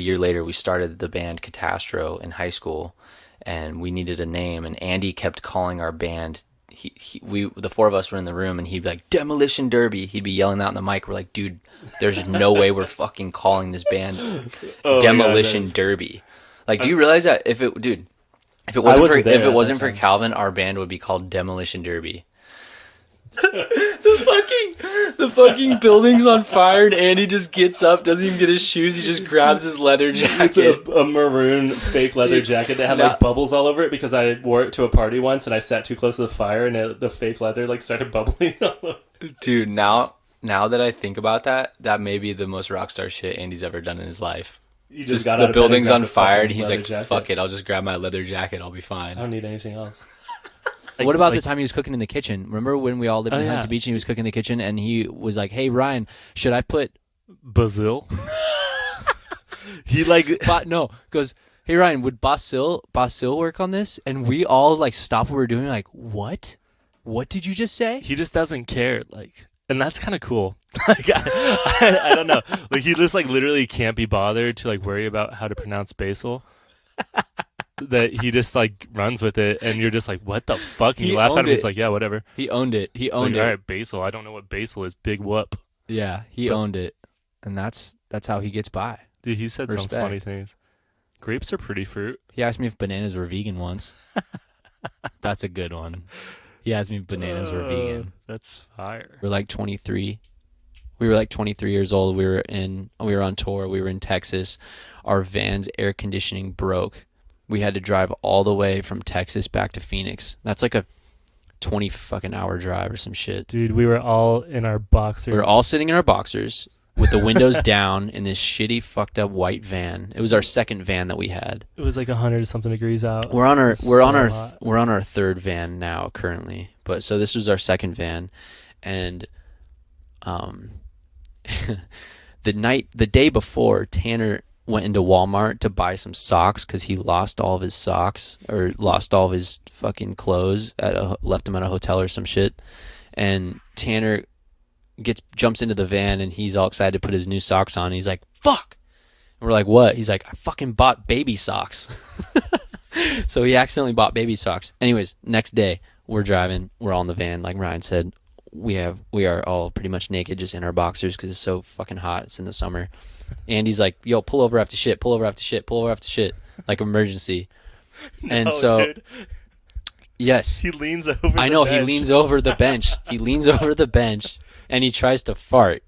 A year later, we started the band Catastro in high school, and we needed a name. And Andy kept calling our band. The four of us were in the room, and he'd be like, Demolition Derby. He'd be yelling that in the mic. We're like, dude, there's no way we're fucking calling this band Demolition Derby. Like, do you realize that if it wasn't for Calvin, our band would be called Demolition Derby. the fucking building's on fire, and Andy just gets up, doesn't even get his shoes, he just grabs his leather jacket. It's a maroon fake leather jacket that had like bubbles all over it because I wore it to a party once and I sat too close to the fire and the fake leather like started bubbling all over. Dude, now that I think about that may be the most rock star shit Andy's ever done in his life. You just got the out of building's bed and on fire and he's like, jacket. fuck it, I'll just grab my leather jacket, I'll be fine. I don't need anything else. What about the time he was cooking in the kitchen? Remember when we all lived in Huntington Beach and he was cooking in the kitchen and he was like, hey, Ryan, should I put basil? He goes, hey, Ryan, would basil work on this? And we all like stop what we're doing like, what? What did you just say? He just doesn't care, like, and that's kind of cool. Like, I don't know. Like, he just like literally can't be bothered to like worry about how to pronounce basil. That he just like runs with it, and you're just like, what the fuck? And you laugh at him. He's like, yeah, whatever. He owned it. He owned it. All right, basil. I don't know what basil is. Big whoop. Yeah, he owned it, and that's how he gets by. Dude, he said some funny things. Grapes are pretty fruit. He asked me if bananas were vegan once. That's a good one. He asked me if bananas were vegan. That's fire. We're like 23. We were like 23 years old. We were on tour. We were in Texas. Our van's air conditioning broke. We had to drive all the way from Texas back to Phoenix. That's like a 20 fucking hour drive or some shit. Dude, we were all in our boxers. We were all sitting in our boxers with the windows down in this shitty, fucked up white van. It was our second van that we had. It was like 100 something degrees out. We're on our third van now currently. But so this was our second van, and the day before, Tanner went into Walmart to buy some socks because he lost all of his socks or lost all of his fucking clothes left him at a hotel or some shit. And Tanner jumps into the van and he's all excited to put his new socks on. And he's like, fuck. And we're like, what? He's like, I fucking bought baby socks. So he accidentally bought baby socks. Anyways, next day we're driving. We're all in the van. Like Ryan said, we are all pretty much naked just in our boxers because it's so fucking hot. It's in the summer. Andy's like, yo, pull over after shit, pull over after shit, pull over after shit, like emergency. And so, dude. Yes. He leans over I know, he leans over the bench. He leans over the bench, and he tries to fart.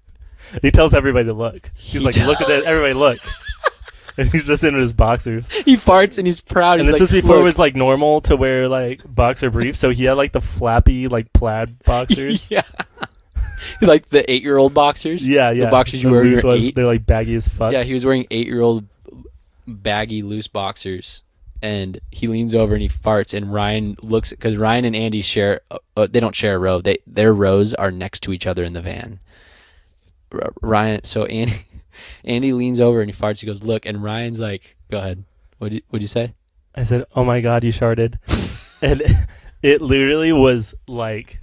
He tells everybody to look. He's like, look at that, everybody look. And he's just in his boxers. He farts, and he's proud. And he's this like, was before look. it was like normal to wear like boxer briefs, so he had like the flappy like plaid boxers. Yeah. Like the 8-year-old boxers? Yeah. The boxers you wear when you're 8? They're like baggy as fuck. Yeah, he was wearing 8-year-old baggy loose boxers. And he leans over and he farts. And Ryan looks, because Ryan and Andy share, they don't share a row. Their rows are next to each other in the van. So Andy leans over and he farts. He goes, look. And Ryan's like, go ahead. What'd you say? I said, oh my God, you sharted. And it literally was like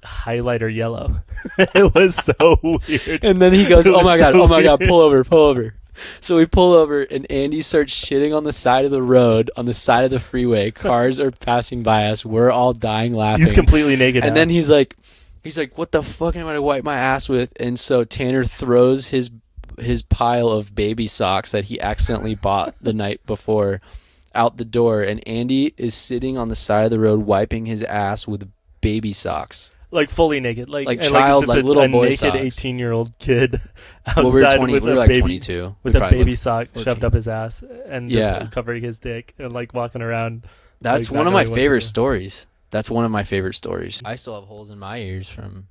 highlighter yellow. It was so weird. And then he goes, oh my God, pull over. So we pull over and Andy starts shitting on the side of the road, on the side of the freeway. Cars are passing by us. We're all dying laughing. He's completely naked And now. then he's like, what the fuck am I to wipe my ass with? And so Tanner throws his pile of baby socks that he accidentally bought the night before out the door. And Andy is sitting on the side of the road wiping his ass with baby socks. Like fully naked, like child, it's just like little boy naked socks. 18-year-old kid outside Well, we were with like a baby, 22 with a baby sock shoved up his ass and Yeah. just covering his dick and like walking around. That's like, one not of my knowing what to favorite do. stories. That's one of my favorite stories. I still have holes in my ears from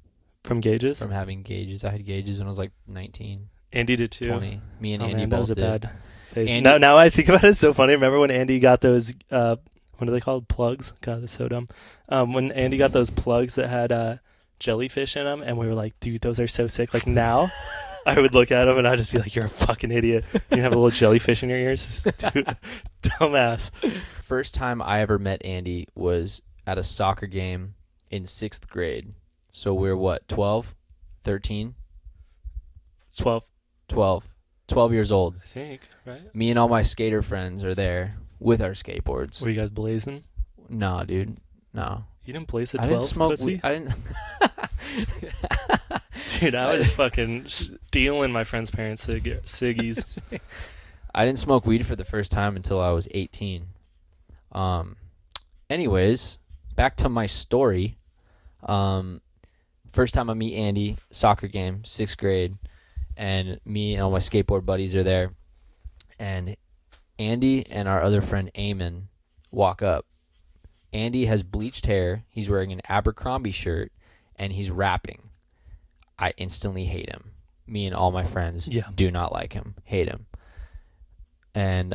gauges. From having gauges. I had gauges when I was like 19, Andy did too. 20. Me and Oh Andy man, that both was a did. bad phase. Andy- Now I think about it, it's so funny. Remember when Andy got those? What are they called? Plugs. God, that's so dumb. When Andy got those plugs that had jellyfish in them, and we were like, dude, those are so sick. Like now, I would look at them and I'd just be like, you're a fucking idiot. You have a little jellyfish in your ears, dude. Dumbass. First time I ever met Andy was at a soccer game in 6th grade. So we're what, 12? 13? 12. 12. 12 years old. I think, right? Me and all my skater friends are there with our skateboards. Were you guys blazing? No, dude. No. You didn't blaze at I 12, didn't smoke pussy? weed. I didn't. Dude, I was fucking stealing my friend's parents' ciggies. I didn't smoke weed for the first time until I was 18. Anyways, back to my story. First time I meet Andy, soccer game, 6th grade, and me and all my skateboard buddies are there. And Andy and our other friend Eamon walk up. Andy has bleached hair. He's wearing an Abercrombie shirt, and he's rapping. I instantly hate him. Me and all my friends do not like him. Hate him. And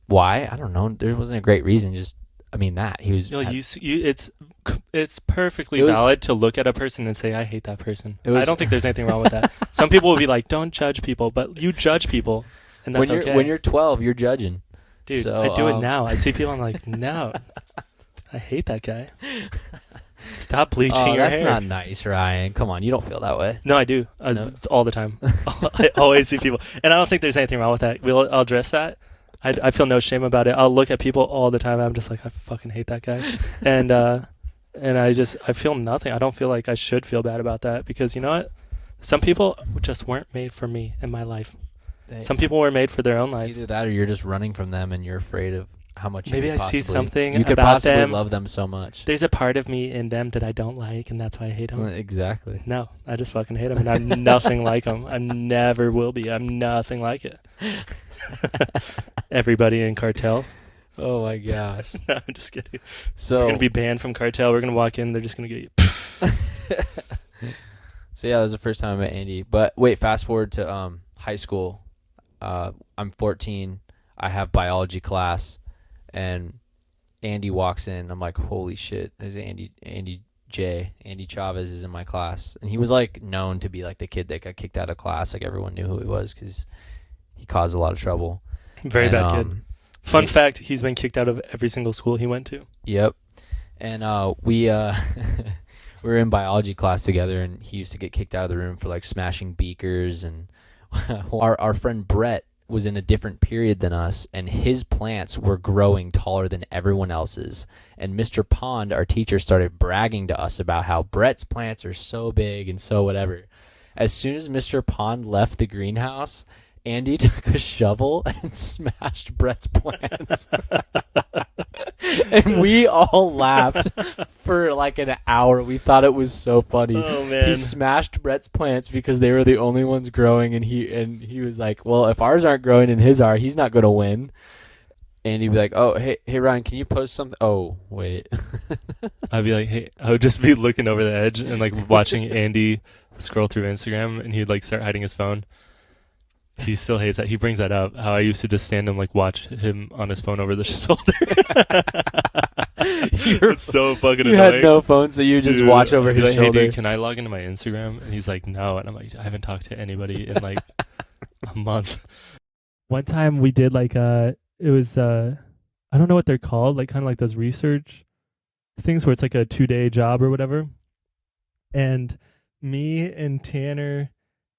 why? I don't know. There wasn't a great reason. Just, I mean, that he was. It's perfectly valid to look at a person and say, I hate that person. I don't think there's anything wrong with that. Some people will be like, don't judge people, but you judge people, and that's okay. When you're 12, you're judging. Dude, so, I do it now. I see people, I'm like, no, I hate that guy. Stop bleaching your hair. That's not nice, Ryan. Come on, you don't feel that way. No, I do. No. All the time. I always see people. And I don't think there's anything wrong with that. I'll address that. I feel no shame about it. I'll look at people all the time. I'm just like, I fucking hate that guy. And I feel nothing. I don't feel like I should feel bad about that, because you know what? Some people just weren't made for me in my life. Some people were made for their own life. Either that or you're just running from them and you're afraid of how much maybe I see something you could about possibly them. love them so much. There's a part of me in them that I don't like, and that's why I hate them. Exactly. No, I just fucking hate them, and I'm nothing like them. I never will be. I'm nothing like it. Everybody in Cartel. Oh my gosh. No, I'm just kidding. So we're gonna be banned from Cartel. We're gonna walk in. They're just gonna get you. So yeah, that was the first time I met Andy. But wait, fast forward to high school. I'm 14. I have biology class, and Andy walks in. I'm like, holy shit! There's Andy Chaves is in my class, and he was like known to be like the kid that got kicked out of class. Like everyone knew who he was because he caused a lot of trouble. Very bad kid. Fun fact: he's been kicked out of every single school he went to. Yep. And we were in biology class together, and he used to get kicked out of the room for like smashing beakers. And our friend Brett was in a different period than us, and his plants were growing taller than everyone else's. And Mr. Pond, our teacher, started bragging to us about how Brett's plants are so big and so whatever. As soon as Mr. Pond left the greenhouse, Andy took a shovel and smashed Brett's plants. And we all laughed for like an hour. We thought it was so funny. Oh man. He smashed Brett's plants because they were the only ones growing, and he was like, well, if ours aren't growing and his are, he's not going to win. And he'd be like, oh, hey Ryan, can you post something? Oh, wait. I'd be like, hey, I would just be looking over the edge and like watching Andy scroll through Instagram, and he'd like start hiding his phone. He still hates that. He brings that up. How I used to just stand and like watch him on his phone over the shoulder. It's so fucking annoying. You had no phone, so you just watch over his like, shoulder. Hey, dude, can I log into my Instagram? And he's like, no. And I'm like, I haven't talked to anybody in like a month. One time we did like it was I don't know what they're called, like kind of like those research things where it's like a 2-day job or whatever. And me and Tanner,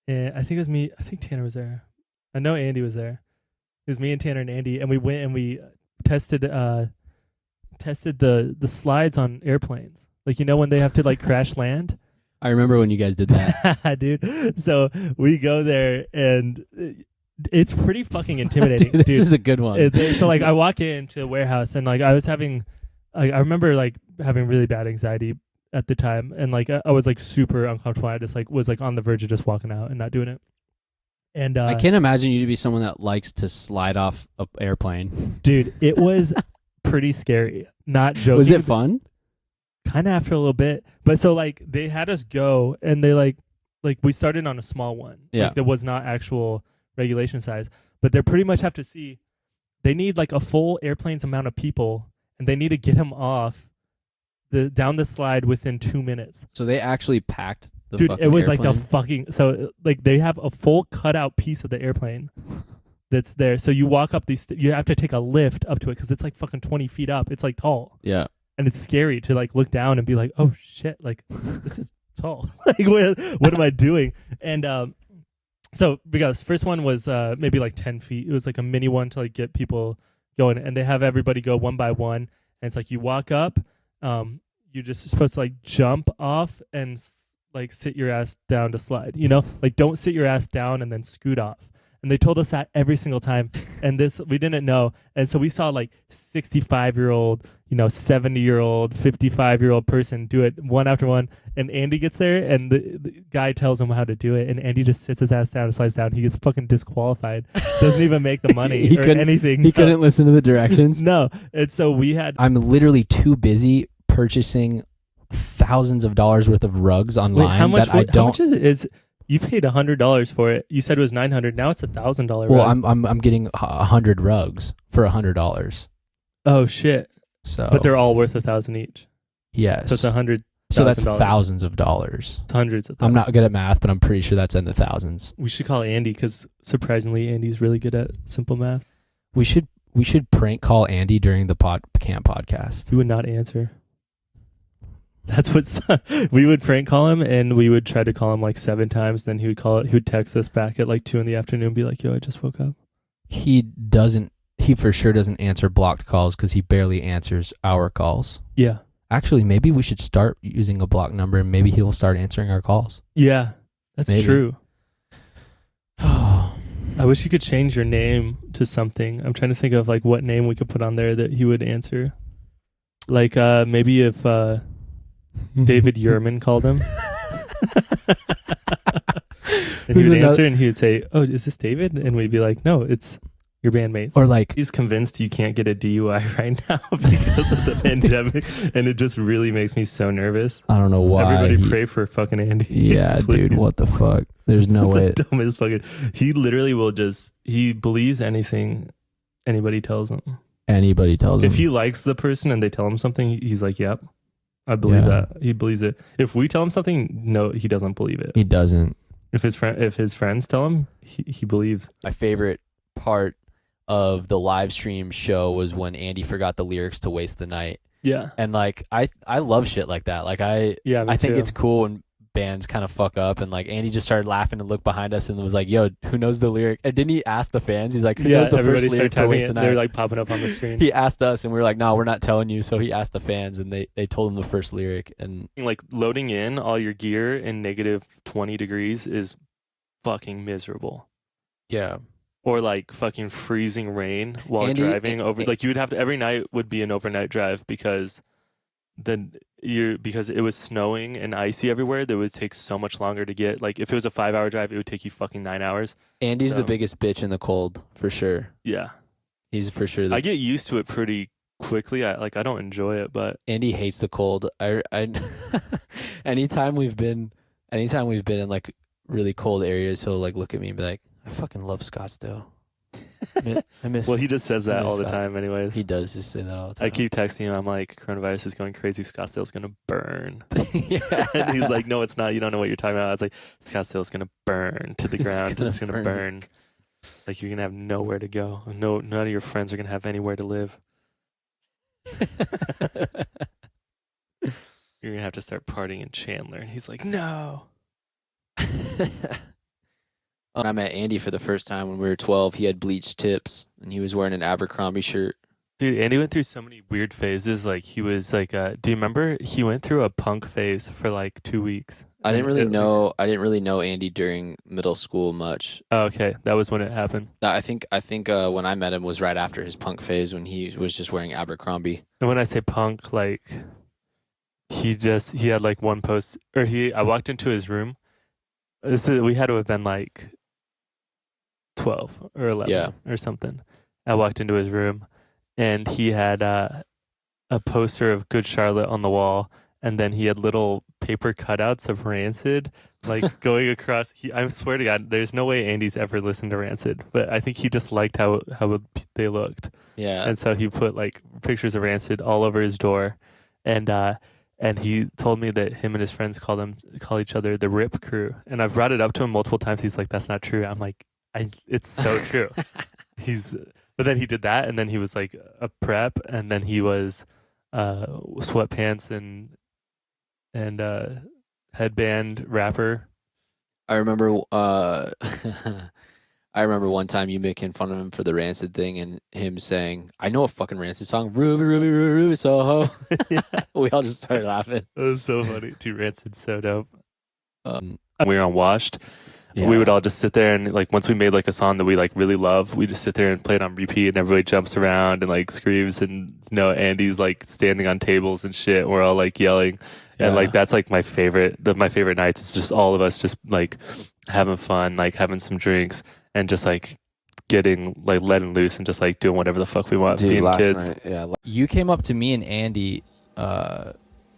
and I think Tanner was there. I know Andy was there. It was me and Tanner and Andy, and we went and we tested the slides on airplanes. Like, you know, when they have to like crash land. I remember when you guys did that. Dude. So we go there, and it's pretty fucking intimidating. Dude, this is a good one. So like I walk into the warehouse, and like I remember like having really bad anxiety at the time, and like I was like super uncomfortable. I just like was like on the verge of just walking out and not doing it. And I can't imagine you to be someone that likes to slide off an airplane. Dude, it was pretty scary. Not joking. Was it fun? Kind of after a little bit. But so like they had us go, and they like we started on a small one. Yeah. Like, there was not actual regulation size, but they pretty much have to see. They need like a full airplane's amount of people, and they need to get them off down the slide within 2 minutes. So they actually packed the Dude, fucking it was airplane? like the fucking, so like they have a full cutout piece of the airplane that's there. So you walk up you have to take a lift up to it because it's like fucking 20 feet up. It's like tall. Yeah. And it's scary to like look down and be like, oh shit, like this is tall. Like what am I doing? And So because first one was maybe like 10 feet. It was like a mini one to like get people going, and they have everybody go one by one. And it's like you walk up, you're just supposed to like jump off and like sit your ass down to slide. Like don't sit your ass down and then scoot off. And they told us that every single time, and this we didn't know. And so we saw like 65-year-old, 70-year-old, 55-year-old person do it one after one. And Andy gets there, and the guy tells him how to do it, and Andy just sits his ass down and slides down. He gets fucking disqualified. Doesn't even make the money He or couldn't- anything. He couldn't listen to the directions. No. And so we had. I'm literally too busy purchasing thousands of dollars worth of rugs online Wait, how much? that I How don't. much is it? You paid $100 for it. You said it was $900. Now it's $1,000. Well, rug. I'm getting 100 rugs for $100. Oh shit! So, But they're all worth $1,000 each. yes. So it's $100. So that's $1,000. thousands of dollars. It's hundreds of I'm thousands. not good at math, but I'm pretty sure that's in the thousands. We should call Andy because surprisingly, Andy's really good at simple math. We should prank call Andy during the Camp podcast. He would not answer. That's what we would prank call him, and we would try to call him like 7 times. Then he would call it. He would text us back at like 2 PM, and be like, "Yo, I just woke up." He for sure doesn't answer blocked calls because he barely answers our calls. Yeah, Actually, maybe we should start using a block number and maybe he'll start answering our calls. yeah, that's Maybe. true. I wish you could change your name to something. I'm trying to think of like what name we could put on there that he would answer. Like maybe if David Yerman called him. And he Who's would another- answer, and he would say, "Oh, is this David?" And we'd be like, "No, it's your bandmates." Or like, He's convinced you can't get a DUI right now because of the pandemic, and it just really makes me so nervous. I don't know why. Everybody pray for fucking Andy. Yeah, dude, Please. what the fuck? There's no way. It's the dumbest fucking. He literally will he believes anything anybody tells him. Anybody tells him. If he likes the person and they tell him something, he's like, "Yep, I believe Yeah. that." He believes it. If we tell him something, no, he doesn't believe it. He doesn't. If his friends tell him, he believes. My favorite part of the live stream show was when Andy forgot the lyrics to Waste the Night. Yeah, And like I love shit like that. Like I yeah. think it's cool when bands kind of fuck up, and like Andy just started laughing and looked behind us and was like, "Yo, who knows the lyric?" And didn't he ask the fans? He's like, "Who knows the everybody first lyric started to Waste the typing it. They're Night?" like popping up on the screen. He asked us, and we were like, "No, we're not telling you." So he asked the fans, and they told him the first lyric. And Like loading in all your gear in negative 20 degrees is fucking miserable. yeah, Or like fucking freezing rain while Andy- driving over. Like you would have to every night would be an overnight drive because because it was snowing and icy everywhere. That would take so much longer to get. Like if it was a 5-hour drive, it would take you fucking 9 hours. Andy's the So- biggest bitch in the cold for sure. Yeah, He's for sure. I get used to it pretty quickly. I don't enjoy it, but Andy hates the cold. I anytime we've been in like really cold areas, he'll like look at me and be like, "I fucking love Scottsdale. I miss." well, he just says that miss all the Scott. time, anyways. He does just say that all the time. I keep texting him. I'm like, coronavirus is going crazy. Scottsdale's gonna burn. yeah. And he's like, "No, it's not. You don't know what you're talking about." I was like, "Scottsdale's gonna burn to the It's ground. gonna It's gonna burn. Like you're gonna have nowhere to go. No, none of your friends are gonna have anywhere to live. You're gonna have to start partying in Chandler." And he's like, "No." When I met Andy for the first time when we were 12, he had bleached tips and he was wearing an Abercrombie shirt. Dude, Andy went through so many weird phases. Like he was like, do you remember he went through a punk phase for like 2 weeks? I didn't really And know Andy during middle school much. Oh, okay, that was when it happened. I think when I met him was right after his punk phase when he was just wearing Abercrombie. And when I say punk, like he had like one post, or I walked into his room. We had to have been like 12 or 11 Yeah. or something. I walked into his room, and he had a poster of Good Charlotte on the wall, and then he had little paper cutouts of Rancid, like going across. I swear to God, there's no way Andy's ever listened to Rancid, but I think he just liked how they looked. Yeah. And so he put like pictures of Rancid all over his door, and he told me that him and his friends call each other the Rip Crew. And I've brought it up to him multiple times. He's like, "That's not true." I'm like, it's so true. But then he did that, and then he was like a prep, and then he was sweatpants and headband rapper. I remember I remember one time you making fun of him for the Rancid thing and him saying, I know a fucking Rancid song, Ruby, Ruby, Ruby, Ruby, Soho. Yeah. We all just started laughing. That was so funny. Dude, Rancid so dope. We were on Washed. We would all just sit there and like once we made like a song that we like really love, we just sit there and play it on repeat and everybody jumps around and like screams and Andy's like standing on tables and shit. We're all like yelling. And like that's like my favorite nights. It's just all of us just like having fun, like having some drinks and just like getting like letting loose and just like doing whatever the fuck we want, Dude, being last kids. night, yeah. You came up to me and Andy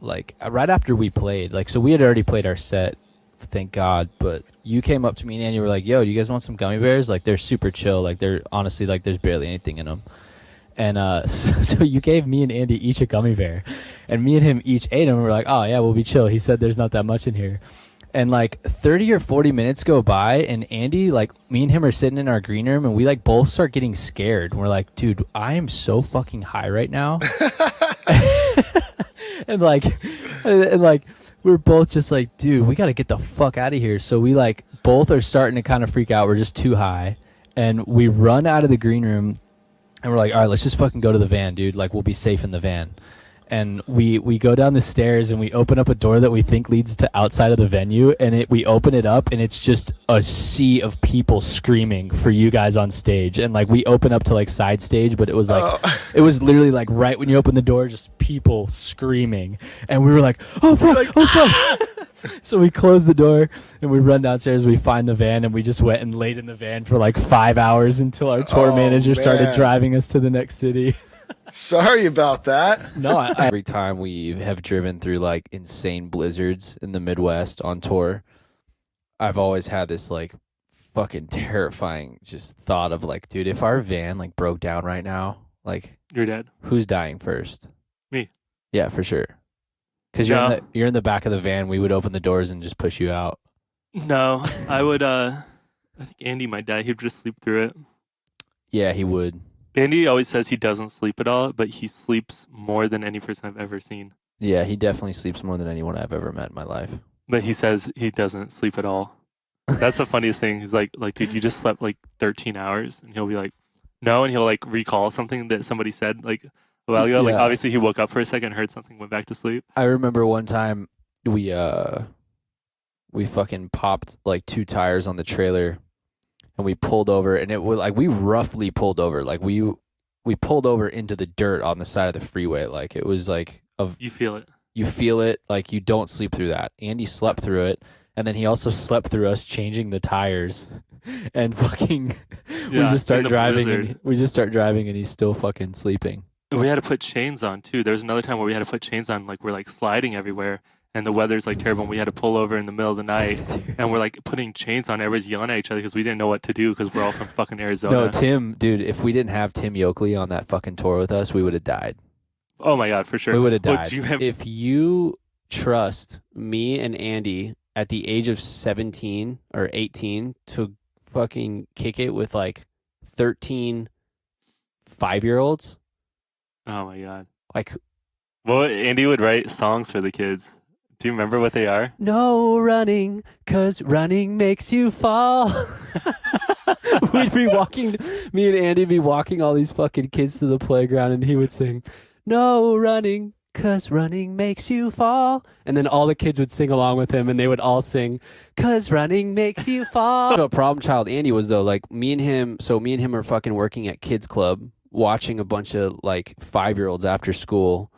like right after we played. Like so we had already played our set, thank God, but you came up to me and Andy were like, "Yo, do you guys want some gummy bears? Like they're super chill. Like they're honestly like there's barely anything in them." And so you gave me and Andy each a gummy bear, and me and him each ate them. And we're like, "Oh yeah, we'll be chill." He said, "There's not that much in here." And like 30 or 40 minutes go by, and Andy, like me and him are sitting in our green room, and we like both start getting scared. And we're like, "Dude, I am so fucking high right now," and like we're both just like, "Dude, we got to get the fuck out of here." So we like both are starting to kind of freak out. We're just too high, and we run out of the green room. And we're like, all right, let's just fucking go to the van, dude. Like, we'll be safe in the van. And we go down the stairs and we open up a door that we think leads to outside of the venue. And we open it up and it's just a sea of people screaming for you guys on stage. And like we open up to like side stage, but it was like, it was literally like right when you open the door, just people screaming. And we were like, oh fuck, like, oh fuck. So we close the door and we run downstairs. We find the van and we just went and laid in the van for like 5 hours until our tour manager started driving us to the next city. Sorry about that. No, every time we have driven through like insane blizzards in the Midwest on tour, I've always had this like fucking terrifying just thought of like, dude, if our van like broke down right now, like You're dead. who's dying first? Me. Yeah, for sure. Because you're in the back of the van, we would open the doors and just push you out. No, I would. I think Andy might die. He'd just sleep through it. Yeah, he would. Andy always says he doesn't sleep at all, but he sleeps more than any person I've ever seen. Yeah, he definitely sleeps more than anyone I've ever met in my life. But he says he doesn't sleep at all. That's the funniest thing. He's like, dude, you just slept like 13 hours, and he'll be like, no, and he'll like recall something that somebody said like a while ago. Like obviously he woke up for a second, heard something, went back to sleep. I remember one time we fucking popped like 2 tires on the trailer. And we pulled over, and it was like we roughly pulled over, like we pulled over into the dirt on the side of the freeway. Like it was like you feel it, like you don't sleep through that. Andy slept through it, and then he also slept through us changing the tires, and fucking we just start driving, and he's still fucking sleeping. We had to put chains on too. There was another time where we had to put chains on, like we're like sliding everywhere. And the weather's like terrible. And we had to pull over in the middle of the night, and we're like putting chains on. Everybody's yelling at each other because we didn't know what to do because we're all from fucking Arizona. No, Tim, dude, if we didn't have Tim Yoakley on that fucking tour with us, we would have died. Oh my God, for sure. We would have died. Well, if you trust me and Andy at the age of 17 or 18 to fucking kick it with like 13 5-year-olds. Oh my God. Like, well, Andy would write songs for the kids. Do you remember what they are? No running, 'cause running makes you fall. We'd be walking, me and Andy be walking all these fucking kids to the playground, and he would sing, no running, 'cause running makes you fall. And then all the kids would sing along with him, and they would all sing, 'cause running makes you fall. A problem child Andy was, though, like me and him are fucking working at Kids Club, watching a bunch of like 5-year-olds after school.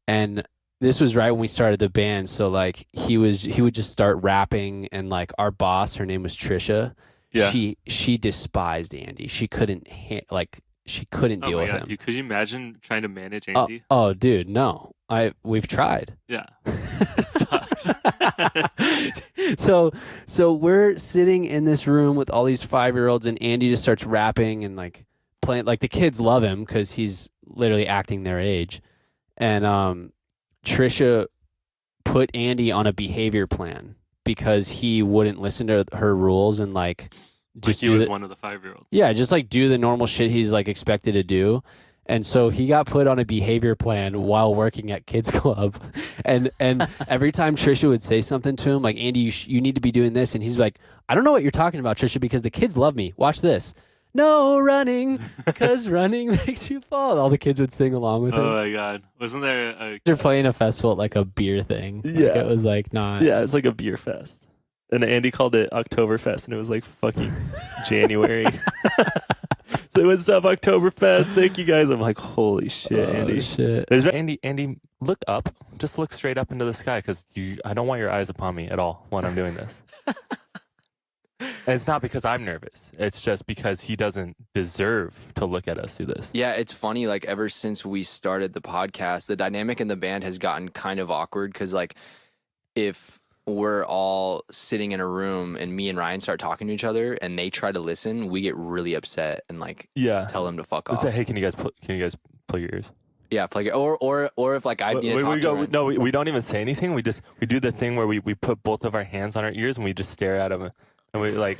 And this was right when we started the band, so like he would just start rapping, and like our boss, her name was Trisha. Yeah. She despised Andy. She couldn't deal with him. Dude, could you imagine trying to manage Andy? Oh, dude, no. We've tried. Yeah. It sucks. So we're sitting in this room with all these 5-year-olds, and Andy just starts rapping and like playing. Like the kids love him because he's literally acting their age, and Trisha put Andy on a behavior plan because he wouldn't listen to her rules and like just he was one of the 5-year-olds. Yeah, just like do the normal shit he's like expected to do. And so he got put on a behavior plan while working at Kids Club. And every time Trisha would say something to him, like, Andy, you need to be doing this. And he's like, I don't know what you're talking about, Trisha, because the kids love me. Watch this. No running, because running makes you fall. All the kids would sing along with him. Oh my God. Wasn't there a... They're playing a festival at like a beer thing. Like, Yeah. it was like not. Yeah, it's like a beer fest. And Andy called it Oktoberfest, and it was like fucking January. So what's up, Oktoberfest? Thank you guys. I'm like, holy shit, Andy. Oh, shit. There's Andy, look up. Just look straight up into the sky, because I don't want your eyes upon me at all when I'm doing this. And it's not because I'm nervous. It's just because he doesn't deserve to look at us do this. Yeah, it's funny. Like, ever since we started the podcast, the dynamic in the band has gotten kind of awkward because, like, if we're all sitting in a room and me and Ryan start talking to each other and they try to listen, we get really upset and like tell them to fuck off. Say, hey, can you guys plug your ears? Yeah, plug it. Or if like I need to talk to Ryan. No, we don't even say anything. We do the thing where we put both of our hands on our ears and we just stare at them. And we like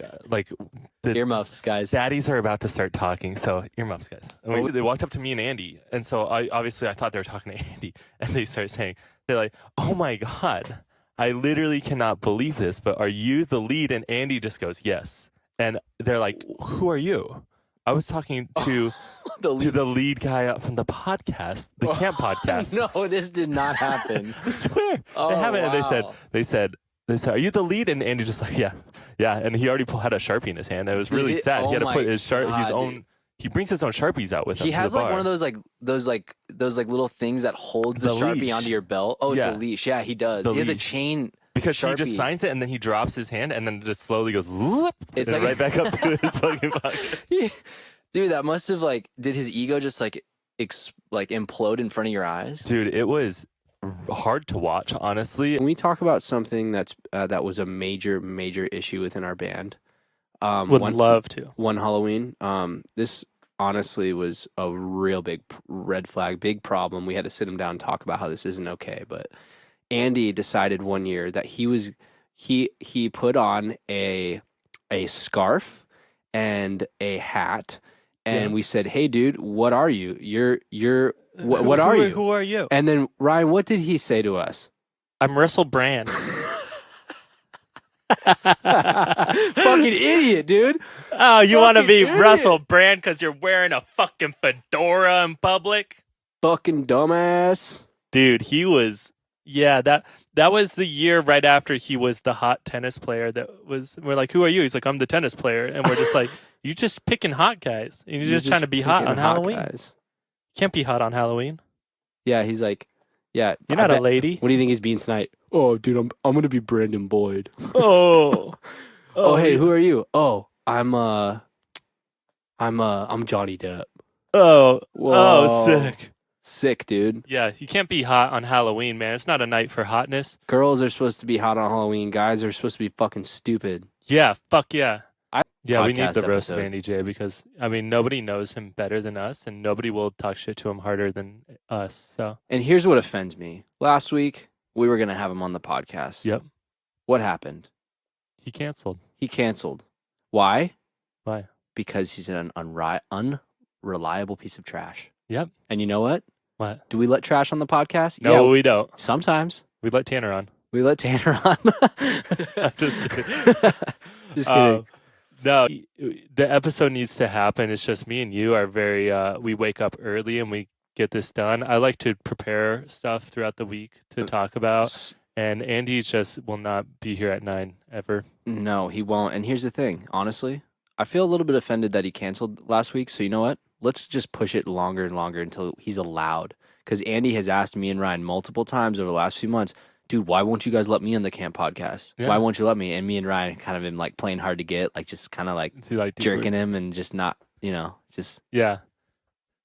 the Earmuffs, guys. daddies are about to start talking, so earmuffs, guys. And they walked up to me and Andy, and so I thought they were talking to Andy, and they started saying, they're like, "Oh my God, I literally cannot believe this, but are you the lead?" And Andy just goes, "Yes." And they're like, "Who are you?" I was talking to the lead guy up from the podcast, the Kamp podcast. No, this did not happen. I swear, they haven't. Wow. And they said, "Are you the lead?" And Andy just like, "Yeah." And he already had a Sharpie in his hand. It was really sad. He had to put his own. Dude. He brings his own Sharpies out with him. He has to the like bar. one of those little things that holds the Sharpie leash. onto your belt. Oh, it's Yeah. a leash. Yeah, he does. The He has a leash. chain. Because Sharpie. he just signs it and then he drops his hand and then just slowly goes zoop, It's and like- right back up to his fucking pocket. Dude, that must have like, did his ego just like implode in front of your eyes? Dude, it was hard to watch, honestly. Can we talk about something that was a major issue within our band? Would love to. One Halloween. This honestly was a real big red flag, big problem. We had to sit him down and talk about how this isn't okay. But Andy decided one year that he put on a scarf and a hat, and we said, "Hey, dude, what are you? What are you? Who are you? And then Ryan, what did he say to us? I'm Russell Brand. Fucking idiot, dude. Oh, you want to be Fucking Russell Brand because you're wearing a fucking fedora in public? Fucking dumbass. Dude, he was. Yeah, that was the year right after he was the hot tennis player. We're like, who are you? He's like, I'm the tennis player, and we're just like, you just picking hot guys, and you're just trying to be hot on Halloween. Guys. Can't be hot on Halloween. Yeah, he's like, yeah. You're not a lady. What do you think he's being tonight? Oh, dude, I'm gonna be Brandon Boyd. Oh. Oh, hey, who are you? Oh, I'm Johnny Depp. Oh. Whoa. Oh, sick. Sick, dude. Yeah, you can't be hot on Halloween, man. It's not a night for hotness. Girls are supposed to be hot on Halloween. Guys are supposed to be fucking stupid. Yeah, fuck yeah. Yeah, we need Podcast the roast of episode. Andy J because, I mean, nobody knows him better than us, and nobody will talk shit to him harder than us. So, And here's what offends me. Last week, we were going to have him on the podcast. Yep. What happened? he canceled. He canceled. Why? Why? Because he's an unreliable piece of trash. Yep. And you know what? What? Do we let trash on the podcast? No, Yeah, we don't. sometimes. We let Tanner on. We let Tanner on. I'm just kidding. Just kidding. No, the episode needs to happen. It's just me and you are very, we wake up early and we get this done. I like to prepare stuff throughout the week to talk about. And Andy just will not be here at 9 ever. No, he won't. And here's the thing. Honestly, I feel a little bit offended that he canceled last week. So you know what? Let's just push it longer and longer until he's allowed. Because Andy has asked me and Ryan multiple times over the last few months, dude, why won't you guys let me on the Kamp podcast? Yeah. Why won't you let me? And me and Ryan kind of been like playing hard to get, like just kind of like So like, dude, jerking him and just not, just. Yeah.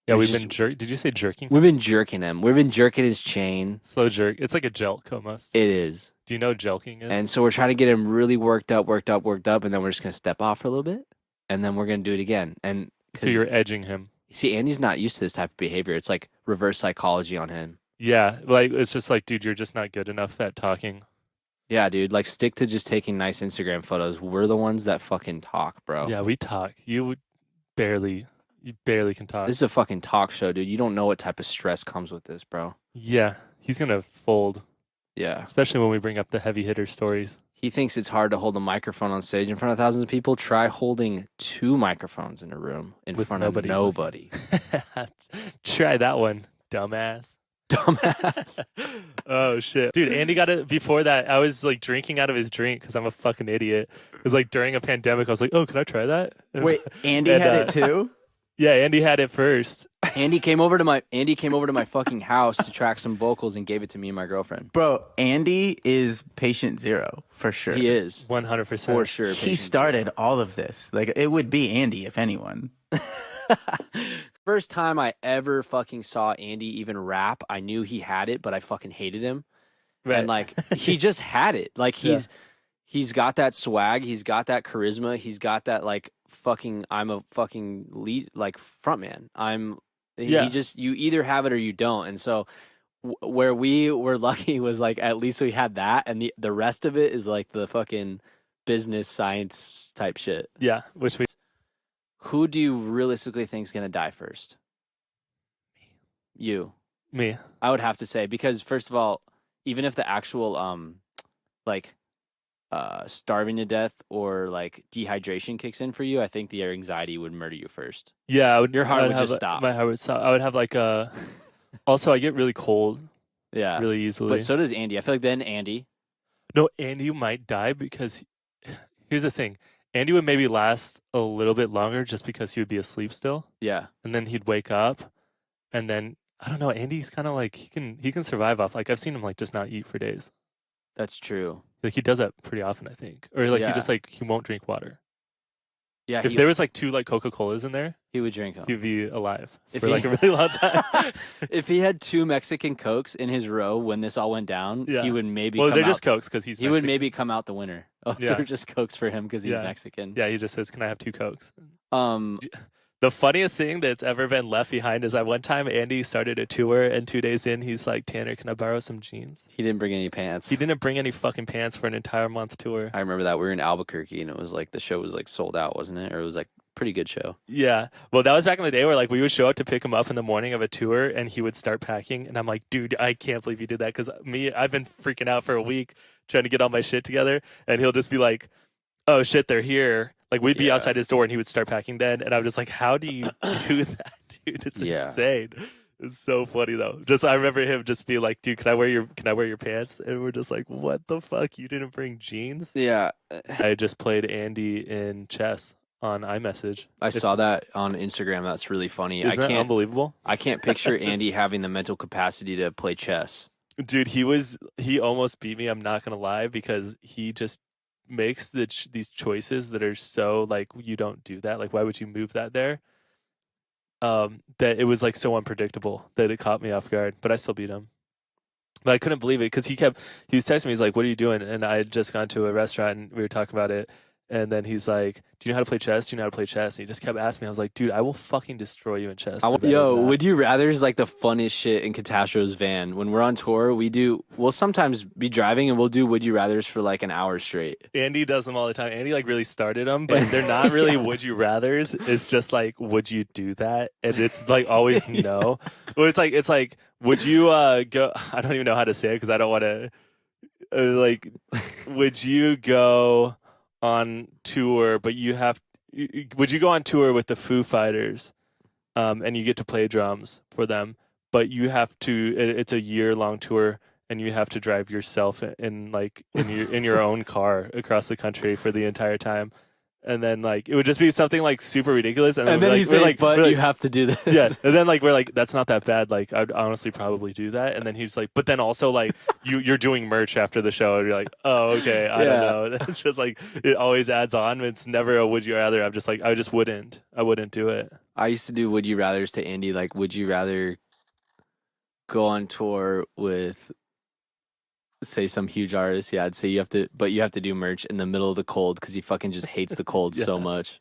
We're We've just- been jerk. Did you say jerking? We've been jerking him. We've been jerking his chain. Slow jerk. It's like a jelk almost. It is. Do you know what jelking is? And so we're trying to get him really worked up. And then we're just going to step off for a little bit. And then we're going to do it again. And so you're edging him. see, Andy's not used to this type of behavior. It's like reverse psychology on him. Yeah. Like, it's just like, dude, you're just not good enough at talking. Yeah, dude. Like, stick to just taking nice Instagram photos. We're the ones that fucking talk, bro. Yeah, we talk. You would barely. You barely can talk. This is a fucking talk show, dude. You don't know what type of stress comes with this, bro. Yeah, he's gonna fold, Yeah. especially when we bring up the heavy hitter stories. He thinks it's hard to hold a microphone on stage in front of thousands of people. Try holding 2 microphones in a room in With front nobody. of nobody. Try that one, dumbass. Dumbass. Oh shit, dude! Andy got it before that. I was like drinking out of his drink because I'm a fucking idiot. It was like during a pandemic. I was like, "Oh, can I try that?" Wait, Andy And, had it too? Yeah, Andy had it first. Andy came over to my fucking house to track some vocals and gave it to me and my girlfriend. Bro, Andy is patient zero for sure. He is 100%. for sure. He patient started all of this. Like, it would be Andy if anyone. First time I ever fucking saw Andy even rap, I knew he had it, but I fucking hated him. Right. And like he just had it. Like he's got that swag, he's got that charisma, he's got that like fucking I'm a fucking lead like frontman. Yeah. He just you either have it or you don't. And so where we were lucky was like at least we had that, and the rest of it is like the fucking business science type shit. Yeah, which we Who do you realistically think is gonna die first? You. me. I would have to say, because first of all, even if the actual like starving to death or like dehydration kicks in for you, I think the anxiety would murder you first. Yeah, Your heart I would have just stop. My heart would stop. I would have like a. Also, I get really cold Yeah. really easily. But so does Andy. I feel like then Andy. No, Andy might die because here's the thing. Andy would maybe last a little bit longer just because he would be asleep still, Yeah. and then he'd wake up, and then I don't know. Andy's kind of like he can survive off. Like I've seen him like just not eat for days. That's true. Like he does that pretty often, I think. Or like Yeah. he just like he won't drink water. Yeah. If there was like 2 like Coca-Colas in there, he would drink them. he'd be alive If for he- like a really long time. If he had 2 Mexican Cokes in his row when this all went down, Yeah. he would maybe Well, come they're out, just Cokes because he's he would Mexican. maybe come out the winner. Oh, Yeah. they're just Cokes for him because he's Yeah. Mexican. Yeah, he just says, "Can I have 2 Cokes?" Um The funniest thing that's ever been left behind is that one time Andy started a tour, and 2 days in, he's like, "Tanner, can I borrow some jeans?" he didn't bring any pants. He didn't bring any fucking pants for an entire month tour. I remember that we were in Albuquerque and it was like the show was like sold out, wasn't it? Or it was like pretty good show. Yeah. Well, that was back in the day where like we would show up to pick him up in the morning of a tour, and he would start packing, and I'm like, "Dude, I can't believe you did that," because I've been freaking out for a week trying to get all my shit together, and he'll just be like, "Oh shit, they're here." Like we'd be Yeah. outside his door, and he would start packing then, and I'm just like, "How do you do that, dude? It's Yeah. insane." It's so funny though. Just I remember him just be like, "Dude, can I wear your pants?" And we're just like, "What the fuck? You didn't bring jeans?" Yeah. I just played Andy in chess on iMessage. I saw that on Instagram. That's really funny. Isn't that unbelievable? I can't picture Andy having the mental capacity to play chess. Dude, he almost beat me. I'm not gonna lie, because he just makes these choices that are so like you don't do that. Like, why would you move that there? That it was like so unpredictable that it caught me off guard. But I still beat him. But I couldn't believe it because he was texting me. He's like, "What are you doing?" And I had just gone to a restaurant and we were talking about it. And then he's like, "Do you know how to play chess? Do you know how to play chess?" And he just kept asking me. I was like, "Dude, I will fucking destroy you in chess." for better than that." Would you rather is like the funniest shit in Catastro's van. When we're on tour, we'll sometimes be driving and we'll do would you rathers for like an hour straight. Andy does them all the time. Andy like really started them, but they're not really would you rather's. It's just like, would you do that? And it's like always no. Well, it's like would you go? I don't even know how to say it because I don't want to. Like, would you go on tour? But would you go on tour with the Foo Fighters, and you get to play drums for them? But you have to. It's a year-long tour, and you have to drive yourself in your own car across the country for the entire time. And then like it would just be something like super ridiculous, and And we're then like, he's like, we're but like- you have to do this. yeah, and then like we're like, that's not that bad. Like I'd honestly probably do that. And then he's like, but then also like you're doing merch after the show, and you're like, oh okay, I don't Yeah. know. It's just like it always adds on. It's never a would you rather. I'm just like I wouldn't do it. I used to do would you rathers to Andy. Like, would you rather go on tour with, say, some huge artist? Yeah, I'd say you have to do merch in the middle of the cold because he fucking just hates the cold so Yeah. much.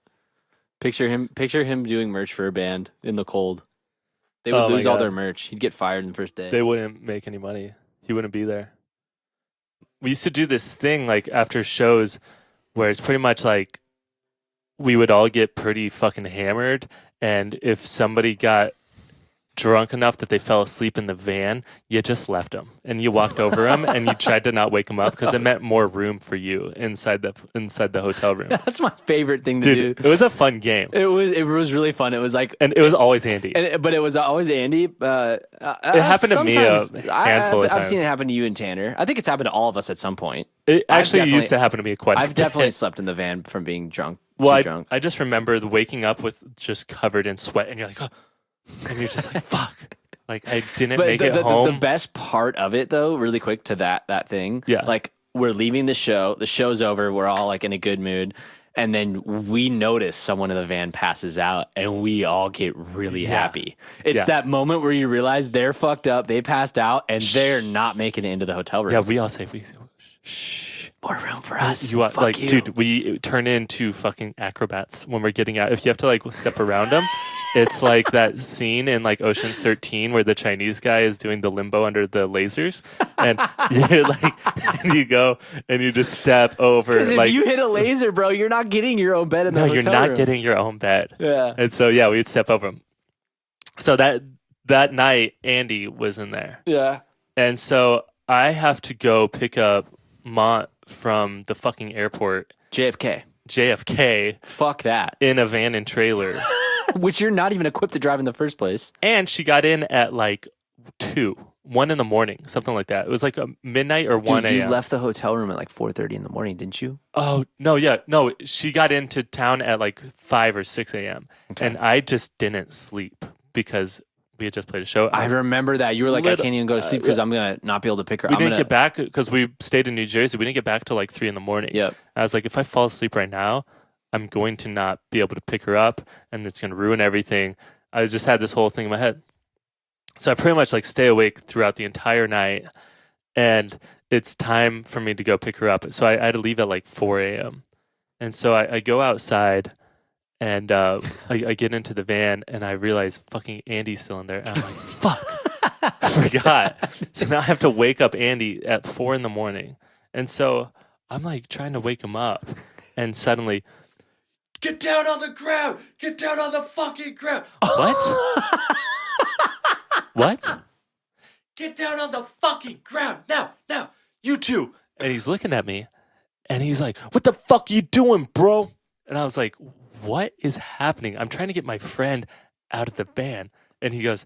Picture him doing merch for a band in the cold. They would Oh my lose all God. their merch. He'd get fired in the first day. They wouldn't make any money. He wouldn't be there. We used to do this thing like after shows where it's pretty much like we would all get pretty fucking hammered, and if somebody got drunk enough that they fell asleep in the van, you just left them and you walked over them and you tried to not wake them up because it meant more room for you inside the hotel room. That's my favorite thing to Dude, do. it was a fun game. It was really fun. It was like, And it was always Andy. but it was always Andy. It happened to me a handful of I've times. seen it happen to you and Tanner. I think it's happened to all of us at some point. It actually definitely- used to happen to me quite a I've bit. definitely slept in the van from being drunk. Well, Too drunk. I just remember waking up with just covered in sweat and you're like, oh, and you're just like, fuck. Like, I didn't make it home. The best part of it, though, really quick to that thing. Yeah. Like, we're leaving the show. The show's over. We're all like in a good mood. And then we notice someone in the van passes out and we all get really happy. It's that moment where you realize they're fucked up. They passed out and they're not making it into the hotel room. Yeah, we all say, shh. More room for us. You are Fuck like, you. dude, we turn into fucking acrobats when we're getting out. If you have to like step around them, it's like that scene in like Ocean's 13 where the Chinese guy is doing the limbo under the lasers, and you're like, and you go and you just step over. Because if Like, you hit a laser, bro, you're not getting your own bed in the no, hotel you're not room. getting your own bed. Yeah. And so yeah, we'd step over them. So that night, Andy was in there, Yeah. and so I have to go pick up Mont from the fucking airport, JFK, Fuck that. in a van and trailer. Which you're not even equipped to drive in the first place. And she got in at like 1 in the morning, something like that. It was like a midnight or 1 Dude, a.m. you left the hotel room at like 4:30 in the morning, didn't you? Oh, no, yeah. No, she got into town at like 5 or 6 a.m. Okay. And I just didn't sleep because we had just played a show. I remember that. You were like, I Little- can't even go to sleep because I'm going to not be able to pick her. We didn't get back because we stayed in New Jersey. We didn't get back till like 3 in the morning. Yep. I was like, if I fall asleep right now, I'm going to not be able to pick her up and it's going to ruin everything. I just had this whole thing in my head. So I pretty much like stay awake throughout the entire night and it's time for me to go pick her up. So I had to leave at like 4 a.m. And so I go outside and I get into the van and I realize fucking Andy's still in there. And I'm like, fuck, I forgot. So now I have to wake up Andy at 4 in the morning. And so I'm like trying to wake him up and suddenly, get down on the ground, get down on the fucking ground. What? What? Get down on the fucking ground now, you two. And he's looking at me and he's like, what the fuck you doing, bro? And I was like, what is happening? I'm trying to get my friend out of the van. And he's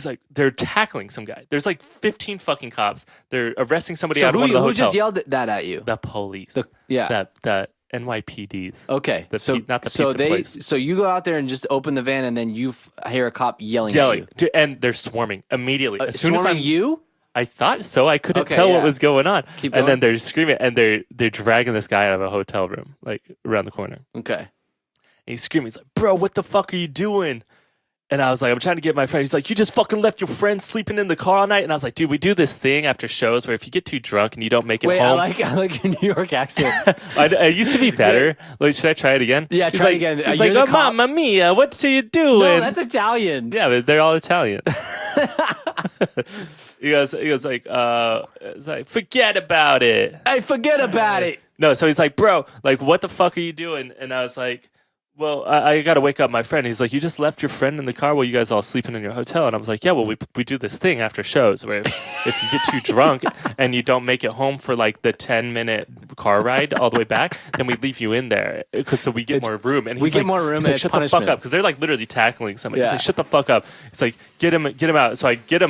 like, they're tackling some guy. There's like 15 fucking cops. They're arresting somebody out of one of the who hotels. just yelled that at you? The police. Yeah. The NYPDs. Okay. Not the pizza place. So you go out there and just open the van and then you hear a cop yelling at Yelling. you. Dude, and they're swarming immediately. As soon as Swarming you? I thought so. I couldn't Okay, tell yeah. what was going on. Keep and then going. they're screaming and they're dragging this guy out of a hotel room, like around the corner. Okay. And he's screaming. He's like, bro, what the fuck are you doing? And I was like, I'm trying to get my friend. He's like, you just fucking left your friend sleeping in the car all night. And I was like, dude, we do this thing after shows where if you get too drunk and you don't make it Wait, I home. like your New York accent. I used to be better. Like, should I try it again? Yeah, He's try it like, again. He's You're like, the oh, cop." mamma mia, what are you doing? No, that's Italian. Yeah, but they're all Italian. he goes like, it's like, forget about it. Hey, forget about it. No, so he's like, bro, like, what the fuck are you doing? And I was like, well, I got to wake up my friend. He's like, you just left your friend in the car while you guys all sleeping in your hotel. And I was like, yeah, well, we do this thing after shows where if you get too drunk and you don't make it home for like the 10-minute car ride all the way back, then we leave you in there so we get more room. And we he's get like, more room he's and like, it's shut the fuck punishment. up. Because they're like literally tackling somebody. He's Yeah. like, shut the fuck up. It's like, get him out. So I get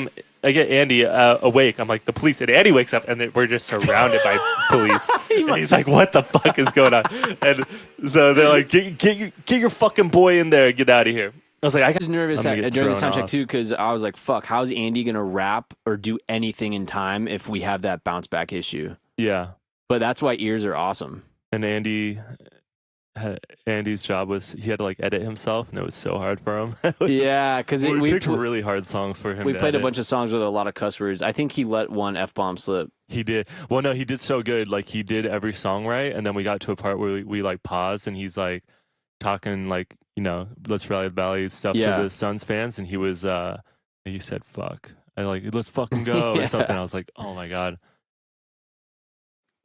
Andy awake. I'm like, the police. And Andy wakes up and we're just surrounded by police. And he's like, what the fuck is going on? And so they're like, get your fucking boy in there and get out of here. I was like, I I was nervous I'm gonna get during the thrown soundcheck off. too because I was like, "Fuck, how's Andy gonna rap or do anything in time if we have that bounce back issue?" Yeah. But that's why ears are awesome. And Andy's job was he had to like edit himself, and it was so hard for him. Yeah, because we picked really hard songs for him. we to played a edit. bunch of songs with a lot of cuss words. I think he let one F-bomb slip. He did. Well, no, he did so good. Like he did every song right, and then we got to a part where we like paused, and he's like talking like let's rally the valley stuff Yeah. to the Suns fans, and he was he said fuck. I like let's fucking go Yeah. or something. I was like, oh my god,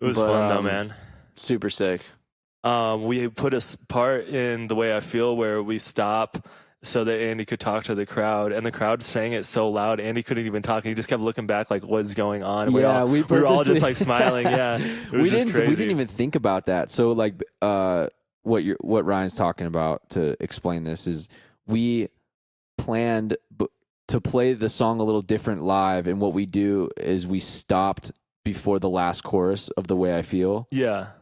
it was But, fun though, man. Super sick. We put a part in The Way I Feel where we stop so that Andy could talk to the crowd, and the crowd sang it so loud Andy couldn't even talk. He just kept looking back like, what's going on? And Yeah, we were all just like smiling. Yeah, it was just crazy. We didn't even think about that. So like what Ryan's talking about, to explain this, is we planned to play the song a little different live, and what we do is we stopped before the last chorus of The Way I Feel,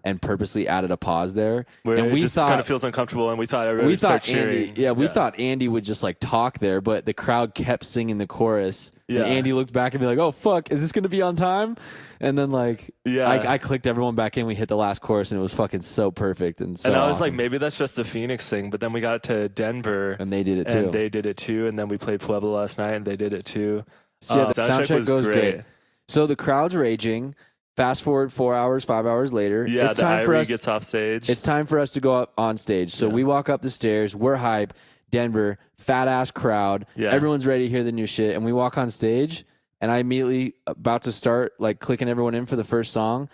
and purposely added a pause there. Where and it we just thought, kind of feels uncomfortable, and we thought everybody would start cheering. We thought Andy would just like talk there, but the crowd kept singing the chorus. Yeah. And Andy looked back and be like, "Oh fuck, is this gonna be on time?" And then like, I clicked everyone back in. We hit the last chorus, and it was fucking so perfect and so. And I was awesome. like, maybe that's just a Phoenix thing. But then we got to Denver, and they did it too. And then we played Pueblo last night, and they did it too. So yeah, the soundcheck goes great. So the crowd's raging. Fast forward 4 hours, 5 hours later. Yeah, it's time for us. Gets off stage. It's time for us to go up on stage. So we walk up the stairs. We're hype. Denver, fat ass crowd. Yeah. Everyone's ready to hear the new shit. And we walk on stage, and I immediately about to start like clicking everyone in for the first song.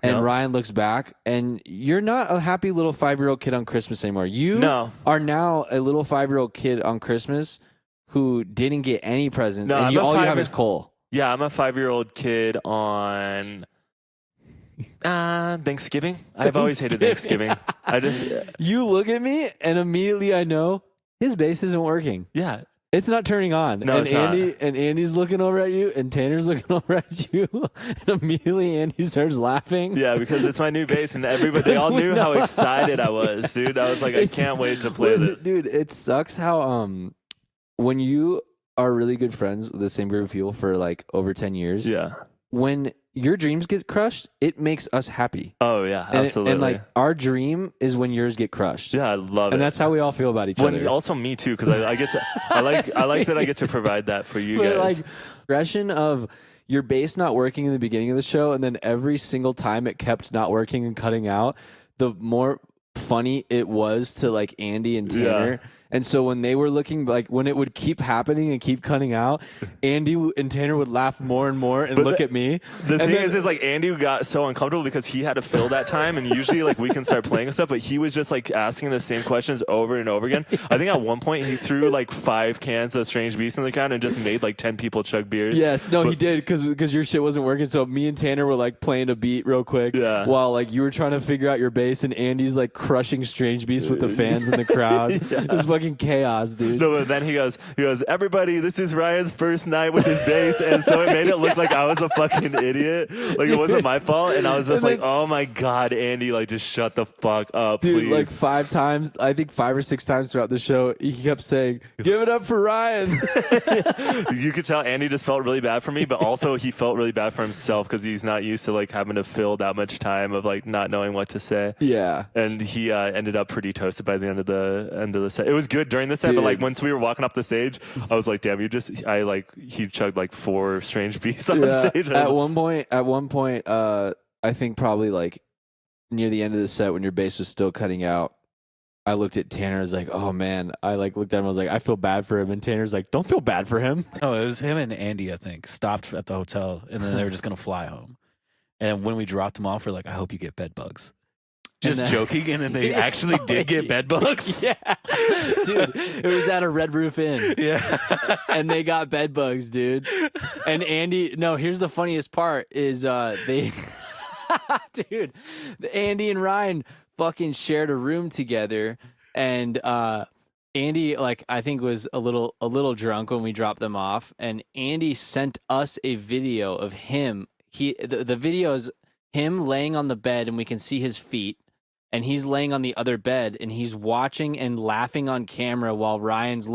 And Ryan looks back, and you're not a happy little 5-year-old kid on Christmas anymore. You are now a little 5-year-old kid on Christmas who didn't get any presents, and all you have is coal. Yeah, I'm a 5-year-old kid on Thanksgiving. I've always hated Thanksgiving. You look at me, and immediately I know his bass isn't working. Yeah. It's not turning on. No, and Andy's looking over at you, and Tanner's looking over at you, and immediately Andy starts laughing. Yeah, because it's my new bass, and they all knew how excited I was, dude. I was like, I can't wait to play this. Dude, it sucks how when you are really good friends with the same group of people for like over 10 years, when your dreams get crushed, it makes us happy. Oh yeah, absolutely. And like our dream is when yours get crushed. Yeah, I love it. And that's how we all feel about each other. Also me too, because I get to I like that I get to provide that for you guys. Like progression of your bass not working in the beginning of the show, and then every single time it kept not working and cutting out, the more funny it was to like Andy and Tanner. And so when they were looking, like when it would keep happening and keep cutting out, Andy and Tanner would laugh more and more and look at me. The thing is like Andy got so uncomfortable because he had to fill that time, and usually like we can start playing and stuff, but he was just like asking the same questions over and over again. I think at one point he threw like 5 cans of Strange Beast in the ground and just made like 10 people chug beers. Yes, he did because your shit wasn't working. So me and Tanner were like playing a beat real quick while like you were trying to figure out your bass, and Andy's like crushing Strange Beast with the fans in the crowd. It was fucking chaos, dude. No, but then he goes, everybody, this is Ryan's first night with his bass, and so it made it look like I was a fucking idiot. Like it wasn't my fault, and I was just like, oh my god, Andy, like just shut the fuck up, dude, please. Like 5 times, I think 5 or 6 times throughout the show, he kept saying, "Give it up for Ryan." You could tell Andy just felt really bad for me, but also he felt really bad for himself because he's not used to like having to fill that much time of like not knowing what to say. Yeah, and he ended up pretty toasted by the end of the set. It was good during the set, dude. But like once we were walking up the stage, I was like, damn, he chugged like 4 Strange Beasts on stage. At one point, I think probably like near the end of the set when your bass was still cutting out, I looked at Tanner. I was like, oh man. I like looked at him. I was like, I feel bad for him. And Tanner's like, don't feel bad for him. Oh, it was him and Andy, I think, stopped at the hotel, and then they were just going to fly home. And when we dropped them off, we're like, I hope you get bed bugs. Just joking, and then they actually did get bed bugs. Yeah, dude, it was at a Red Roof Inn. Yeah, and they got bed bugs, dude. And Andy, no, here's the funniest part is they, dude, Andy and Ryan fucking shared a room together, and Andy, like I think was a little drunk when we dropped them off, and Andy sent us a video of him. The video is him laying on the bed, and we can see his feet. And he's laying on the other bed, and he's watching and laughing on camera while Ryan's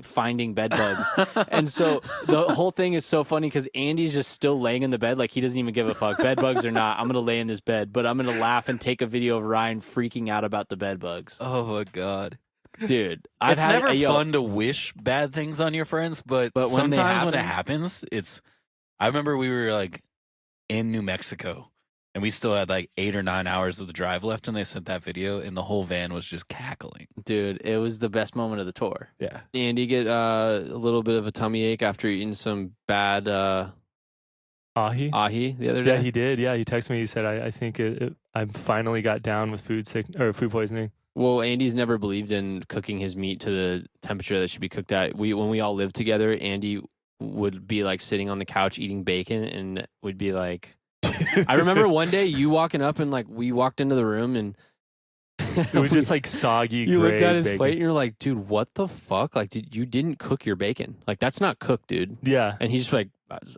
finding bed bugs. And so the whole thing is so funny because Andy's just still laying in the bed, like he doesn't even give a fuck. Bed bugs or not, I'm gonna lay in this bed, but I'm gonna laugh and take a video of Ryan freaking out about the bed bugs. Oh my god, dude! It's never fun to wish bad things on your friends, but sometimes when it happens, it's. I remember we were like in New Mexico. And we still had like 8 or 9 hours of the drive left, and they sent that video, and the whole van was just cackling. Dude, it was the best moment of the tour. Yeah. Andy get a little bit of a tummy ache after eating some bad ahi the other day. Yeah, he did. Yeah, he texted me. He said, "I think I finally got down with food poisoning." Well, Andy's never believed in cooking his meat to the temperature that it should be cooked at. When we all lived together, Andy would be like sitting on the couch eating bacon and would be like, I remember one day you walking up and like we walked into the room and it was just like soggy. You looked at his bacon. plate and you're like, dude, what the fuck? Like, you didn't cook your bacon. Like, that's not cooked, dude. Yeah. And he's just like,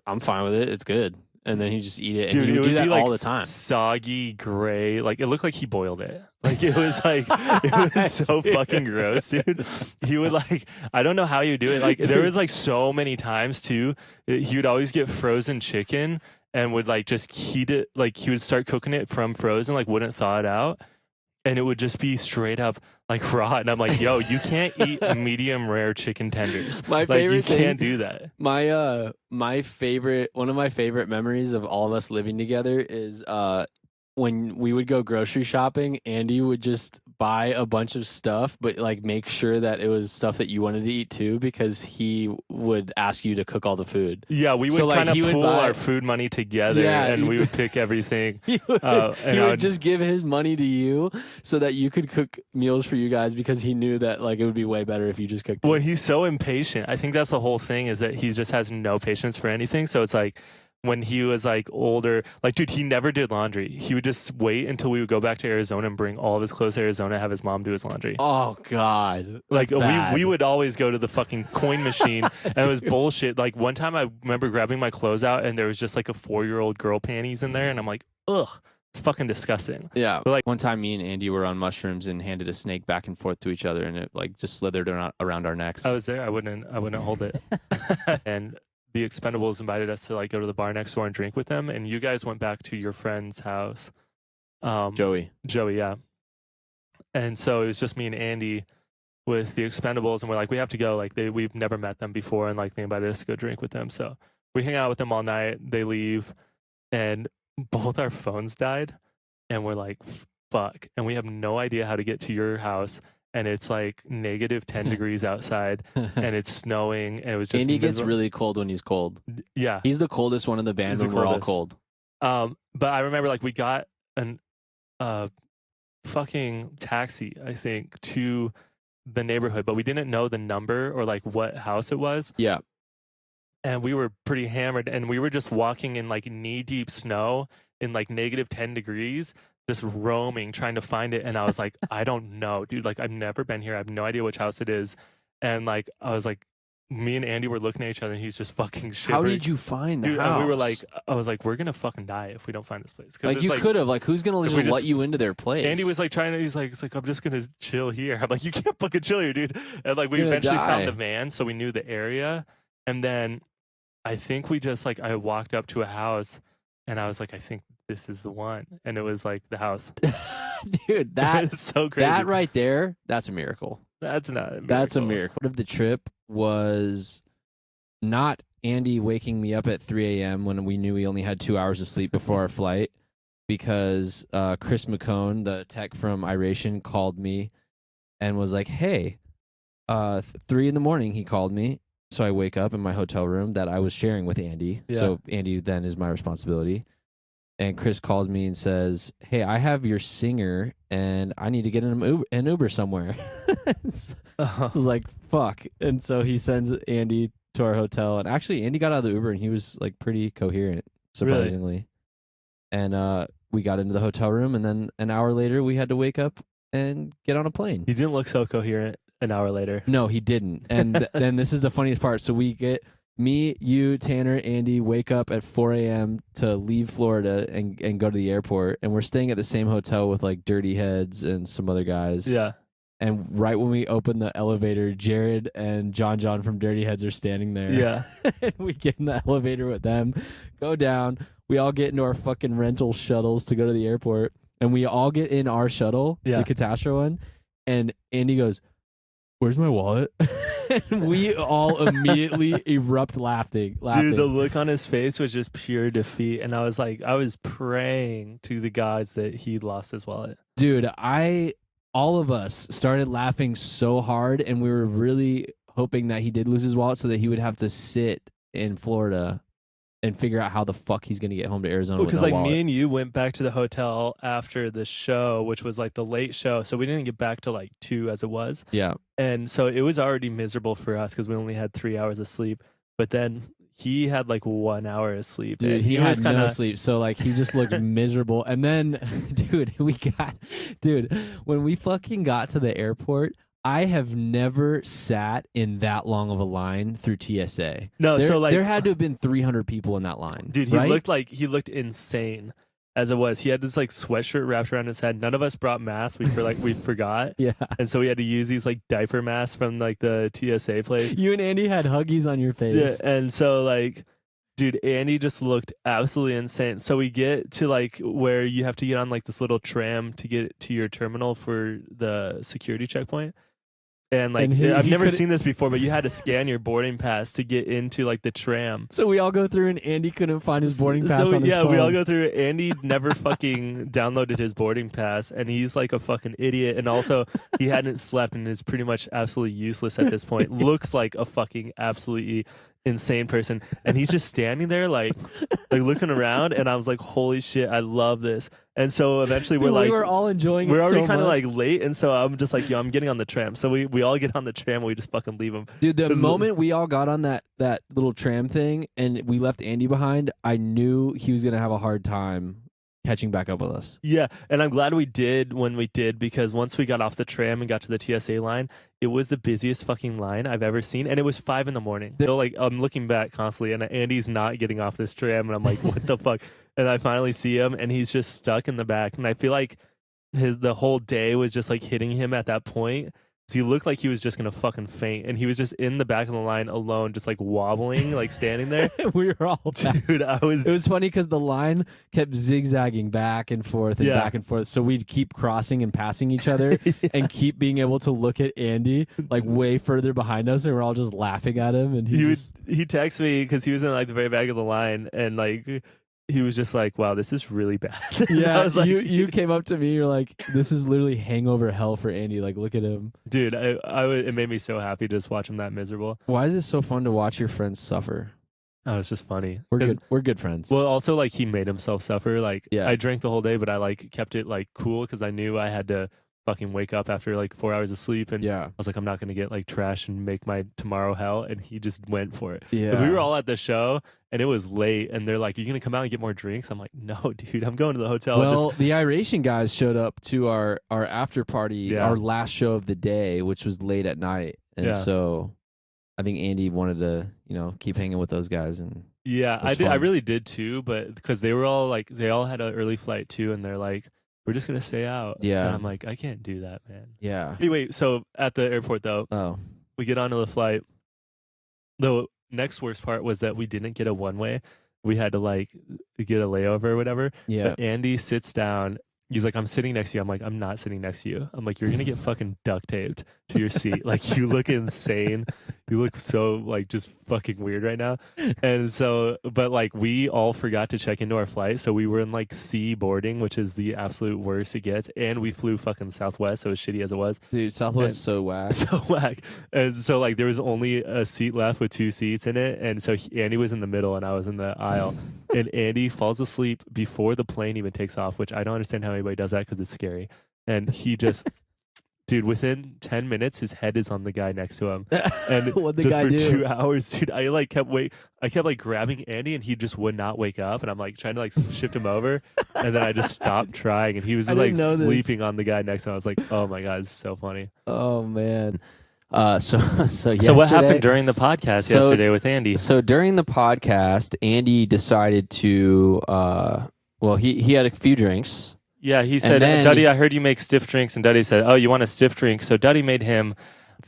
I'm fine with it. It's good. And then he just eat it. And Dude, he would do that like all the time. Soggy, gray. Like, it looked like he boiled it. Like, it was like, it was so fucking gross, dude. He would like, I don't know how he would do it. Like, there was like so many times too, he would always get frozen chicken and would like just heat it. Like, he would start cooking it from frozen, like, wouldn't thaw it out. And it would just be straight up like raw. And I'm like, yo, you can't eat medium rare chicken tenders. My like, favorite you thing, can't do that. My favorite, one of my favorite memories of all of us living together is when we would go grocery shopping, Andy would just buy a bunch of stuff, but like make sure that it was stuff that you wanted to eat too, because he would ask you to cook all the food. Yeah, we would So, like, kind of he would pool buy- our food money together, Yeah, and he- we would pick everything. He would, And he I would would- just give his money to you so that you could cook meals for you guys, because he knew that like it would be way better if you just cooked. Well, it. he's so impatient. I think that's the whole thing, is that he just has no patience for anything. So it's like when he was like older, like, dude, he never did laundry. He would just wait until we would go back to Arizona and bring all of his clothes to Arizona, have his mom do his laundry. Oh God! Like, That's bad. we would always go to the fucking coin machine, and it was bullshit. Like, one time I remember grabbing my clothes out and there was just like a 4-year-old girl panties in there, and I'm like, ugh, it's fucking disgusting. Yeah. But, like, One time, me and Andy were on mushrooms and handed a snake back and forth to each other, and it like just slithered around our necks. I was there. I wouldn't hold it. And the Expendables invited us to like go to the bar next door and drink with them. And you guys went back to your friend's house. Joey. Joey, yeah. And so it was just me and Andy with the Expendables, and we're like, we have to go. Like, we've never met them before, and like they invited us to go drink with them. So we hang out with them all night. They leave, and both our phones died, and we're like, fuck. And we have no idea how to get to your house. And it's like negative 10 degrees outside, and it's snowing, and it was just Andy gets miserable. really cold when he's cold. Yeah. He's the coldest one in the band He's the when we're all coldest. cold. But I remember like we got an fucking taxi, I think, to the neighborhood, but we didn't know the number or like what house it was. Yeah. And we were pretty hammered, and we were just walking in like knee deep snow in like negative 10 degrees, just roaming, trying to find it. And I was like, I don't know, dude. Like, I've never been here. I have no idea which house it is. And like, I was like, me and Andy were looking at each other, and he's just fucking shivering. How did you find the Dude, house? and we were like, I was like, we're gonna fucking die if we don't find this place. 'Cause like it's you could have. Like, who's gonna if just we just- let you into their place? Andy was like trying to. He's like, I'm just gonna chill here. I'm like, you can't fucking chill here, dude. And like, we You're gonna eventually die. found the van, so we knew the area. And then I think we just like, I walked up to a house, and I was like, I think this is the one, and it was like the house. dude. That It's so crazy. that right there, that's a miracle. That's not. That's a miracle. Part of the trip was not Andy waking me up at 3 a.m. when we knew we only had 2 hours of sleep before our flight, because Chris McCone, the tech from Iration, called me and was like, hey, 3 in the morning, he called me. So I wake up in my hotel room that I was sharing with Andy. Yeah. So Andy then is my responsibility. And Chris calls me and says, hey, I have your singer and I need to get an Uber somewhere. So I was like, fuck. And so he sends Andy to our hotel. And actually, Andy got out of the Uber and he was like pretty coherent, surprisingly. And we got into the hotel room. And then an hour later, we had to wake up and get on a plane. He didn't look so coherent an hour later. No, he didn't. And then this is the funniest part. So we get me, you, Tanner, Andy wake up at 4 a.m. to leave Florida and go to the airport. And we're staying at the same hotel with like Dirty Heads and some other guys. Yeah. And right when we open the elevator, Jared and John from Dirty Heads are standing there. Yeah. And we get in the elevator with them, go down. We all get into our fucking rental shuttles to go to the airport. And we all get in our shuttle, Yeah. the Catastro one. And Andy goes, where's my wallet? And we all immediately erupt laughing. Dude, the look on his face was just pure defeat. And I was like, I was praying to the gods that he lost his wallet. Dude, all of us started laughing so hard, and we were really hoping that he did lose his wallet so that he would have to sit in Florida and figure out how the fuck he's gonna get home to Arizona. Because with no like wallet. me and you went back to the hotel after the show, which was like the late show, so we didn't get back to like 2 as it was. Yeah. And so it was already miserable for us because we only had 3 hours of sleep. But then he had like 1 hour of sleep. Dude, and he was had kinda, no sleep, so like he just looked miserable. And then, dude, when we fucking got to the airport, I have never sat in that long of a line through TSA. No, there, so like there had to have been 300 people in that line. dude, he right? looked insane as it was. He had this like sweatshirt wrapped around his head. None of us brought masks. We forgot. Yeah. And so we had to use these like diaper masks from like the TSA place. You and Andy had huggies on your face. Yeah, and so like dude, Andy just looked absolutely insane. So we get to like where you have to get on like this little tram to get to your terminal for the security checkpoint. And like And I've he never couldn't- seen this before, but you had to scan your boarding pass to get into like the tram. So we all go through, and Andy couldn't find his boarding pass So on his phone. we all go through it. Andy never fucking downloaded his boarding pass, and he's like a fucking idiot. And also, he hadn't slept and is pretty much absolutely useless at this point. Looks like a fucking absolutely insane person, and he's just standing there like looking around. And I was like, holy shit, I love this. And so eventually Dude, we were all enjoying it. we're already so kind of much. like late, and so I'm just like, yo, I'm getting on the tram. So we all get on the tram, and we just fucking leave him. Dude, the moment we all got on that little tram thing and we left Andy behind, I knew he was gonna have a hard time catching back up with us. Yeah, and I'm glad we did when we did, because once we got off the tram and got to the TSA line, it was the busiest fucking line I've ever seen, and it was 5 a.m. So like I'm looking back constantly, and Andy's not getting off this tram, and I'm like, what the fuck? And I finally see him, and he's just stuck in the back, and I feel like the whole day was just like hitting him at that point. So he looked like he was just gonna fucking faint, and he was just in the back of the line alone, just like wobbling, like standing there. We were all Dude, It was funny because the line kept zigzagging back and forth and Yeah. back and forth. So we'd keep crossing and passing each other and keep being able to look at Andy like way further behind us, and we're all just laughing at him. And he texted me because he was in like the very back of the line, and like he was just like, wow, this is really bad. And yeah, I was like, you came up to me, you're like, this is literally hangover hell for Andy. Like, look at him. dude, it made me so happy to just watch him that miserable. Why is it so fun to watch your friends suffer? Oh, it's just funny. We're good friends. Well, also like he made himself suffer. Like Yeah. I drank the whole day, but I like kept it like cool because I knew I had to fucking wake up after like 4 hours of sleep, and yeah. I was like, I'm not gonna get like trash and make my tomorrow hell. And he just went for it. Yeah. Because we were all at the show and it was late, and they're like, "Are you gonna come out and get more drinks?" I'm like, "No, dude, I'm going to the hotel." Well, the Iration guys showed up to our after party, Yeah. our last show of the day, which was late at night, and Yeah. so I think Andy wanted to, keep hanging with those guys, and Yeah, It was I did. I fun. really did too, but because they were all like, they all had an early flight too, and they're like, "We're just gonna stay out." Yeah. and I'm like, I can't do that, man. yeah. Anyway, so at the airport though, Oh, we get onto the flight. The next worst part was that we didn't get a one-way. We had to like get a layover or whatever. yeah. But Andy sits down. He's like, "I'm sitting next to you." I'm like, "I'm not sitting next to you." I'm like, "You're gonna get fucking duct taped to your seat. Like, you look insane. You look so like just fucking weird right now." And so, but like we all forgot to check into our flight, so we were in like C boarding, which is the absolute worst it gets. And we flew fucking Southwest, so as shitty as it was, Dude, Southwest is so whack. so whack. And so like there was only a seat left with 2 seats in it, and so Andy was in the middle and I was in the aisle. And Andy falls asleep before the plane even takes off, which I don't understand how anybody does that because it's scary. And he just, dude, within 10 minutes, his head is on the guy next to him. And What'd the just guy for do? 2 hours, dude, I kept like grabbing Andy, and he just would not wake up. And I'm like trying to like shift him over, and then I just stopped trying, and he was I like didn't know this. sleeping on the guy next to him. I was like, oh my god, it's so funny. Oh man. So So what yesterday- happened during the podcast So- yesterday with Andy? So during the podcast, Andy decided to he had a few drinks. Yeah, he said, then Duddy, I heard you make stiff drinks. And Duddy said, oh, you want a stiff drink? So Duddy made him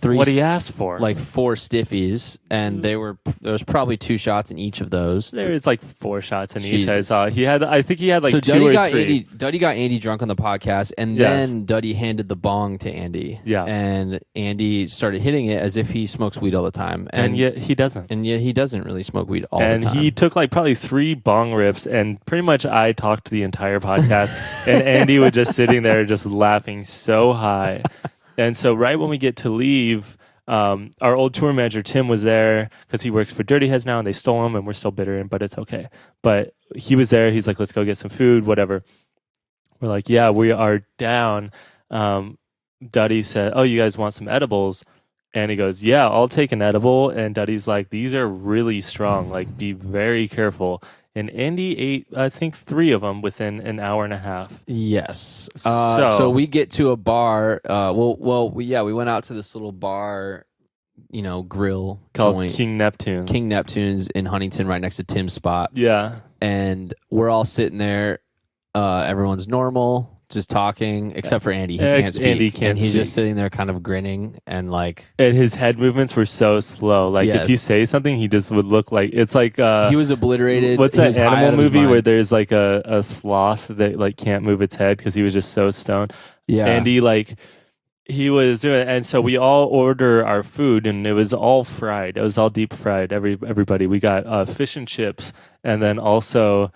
what he asked for. like 4 stiffies, and there was probably 2 shots in each of those. There's like 4 shots in each. I Jesus. saw. I think he had like so 2 Duddy or got 3. Duddy got Andy drunk on the podcast, and Yes. then Duddy handed the bong to Andy. Yeah. And Andy started hitting it as if he smokes weed all the time, And yet he doesn't. and yet he doesn't really smoke weed all And the time. he took like probably 3 bong rips, and pretty much I talked the entire podcast, and Andy was just sitting there just laughing so high. And so right when we get to leave, Our old tour manager Tim was there because he works for Dirty Heads now, and they stole him, and we're still bitter, but it's okay. But he was there. He's like, let's go get some food, whatever. We're like, yeah, we are down. Duddy said, oh, you guys want some edibles? And he goes, yeah, I'll take an edible. And Duddy's like, these are really strong. Like, be very careful. And Andy ate, I think, 3 of them within an hour and a half. Yes. So we get to a bar. We went out to this little bar, grill called joint. King Neptune's in Huntington, right next to Tim's spot. Yeah. And we're all sitting there. Everyone's normal, just talking, except for Andy. He can't speak. Andy can't and he's speak. just sitting there kind of grinning and like... And his head movements were so slow. Like, if you say something, he just would look like... It's like... he was obliterated. What's He that was high out animal of his movie mind. where there's like a sloth that like can't move its head because he was just so stoned? Yeah. Andy, like... He was doing, and so we all order our food, and it was all fried. It was all deep fried. Everybody, we got fish and chips, and then also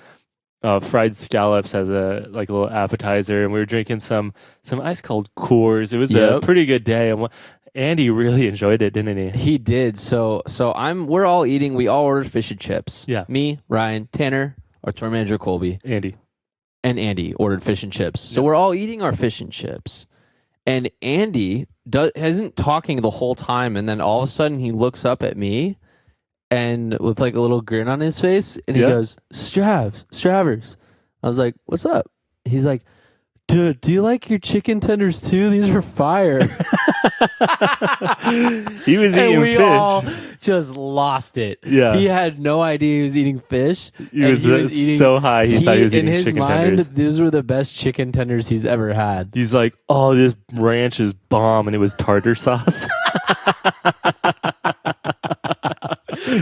fried scallops as a little appetizer. And we were drinking some ice cold Coors. It was a pretty good day, and Andy really enjoyed it, didn't he? He did. So we're all eating. We all ordered fish and chips. Yeah. Me, Ryan, Tanner, our tour manager Colby, Andy ordered fish and chips. So we're all eating our fish and chips. And Andy isn't talking the whole time, and then all of a sudden he looks up at me, and with like a little grin on his face, and he goes, Stravers. I was like, what's up? He's like, dude, do you like your chicken tenders too? These are fire. He was eating we fish. all just lost it. Yeah. He had no idea he was eating fish. He was eating, so high, he thought he was eating in his chicken mind, tenders. these were the best chicken tenders he's ever had. He's like, oh, this ranch is bomb, and it was tartar sauce.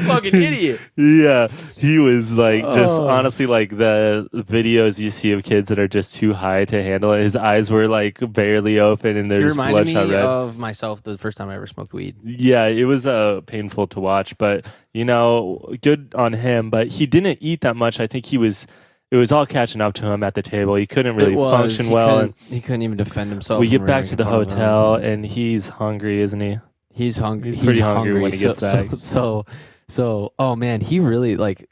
Fucking idiot. Yeah, he was like, just honestly, like the videos you see of kids that are just too high to handle it. His eyes were like barely open, and He there's reminded bloodshot me red. of myself the first time I ever smoked weed. Yeah, it was painful to watch, but good on him. But he didn't eat that much. I think it was all catching up to him at the table. He couldn't really function well, and he couldn't even defend himself. we get back to the hotel, and he's hungry, isn't he? He's hungry. He's pretty hungry when he gets back. So, oh man, he really like.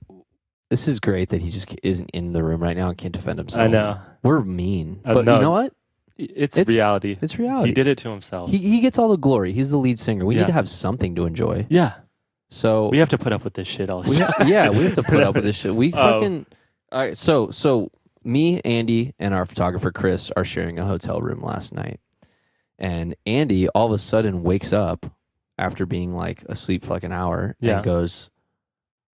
This is great that he just isn't in the room right now and can't defend himself. I know. We're mean, I but know. you know what? It's reality. It's reality. He did it to himself. He gets all the glory. He's the lead singer. We Yeah. need to have something to enjoy. Yeah. So We have to put up with this shit all the time. we have to put up with this shit. We fucking. All right, so me, Andy, and our photographer Chris are sharing a hotel room last night, and Andy all of a sudden wakes up after being like asleep for like an hour and goes,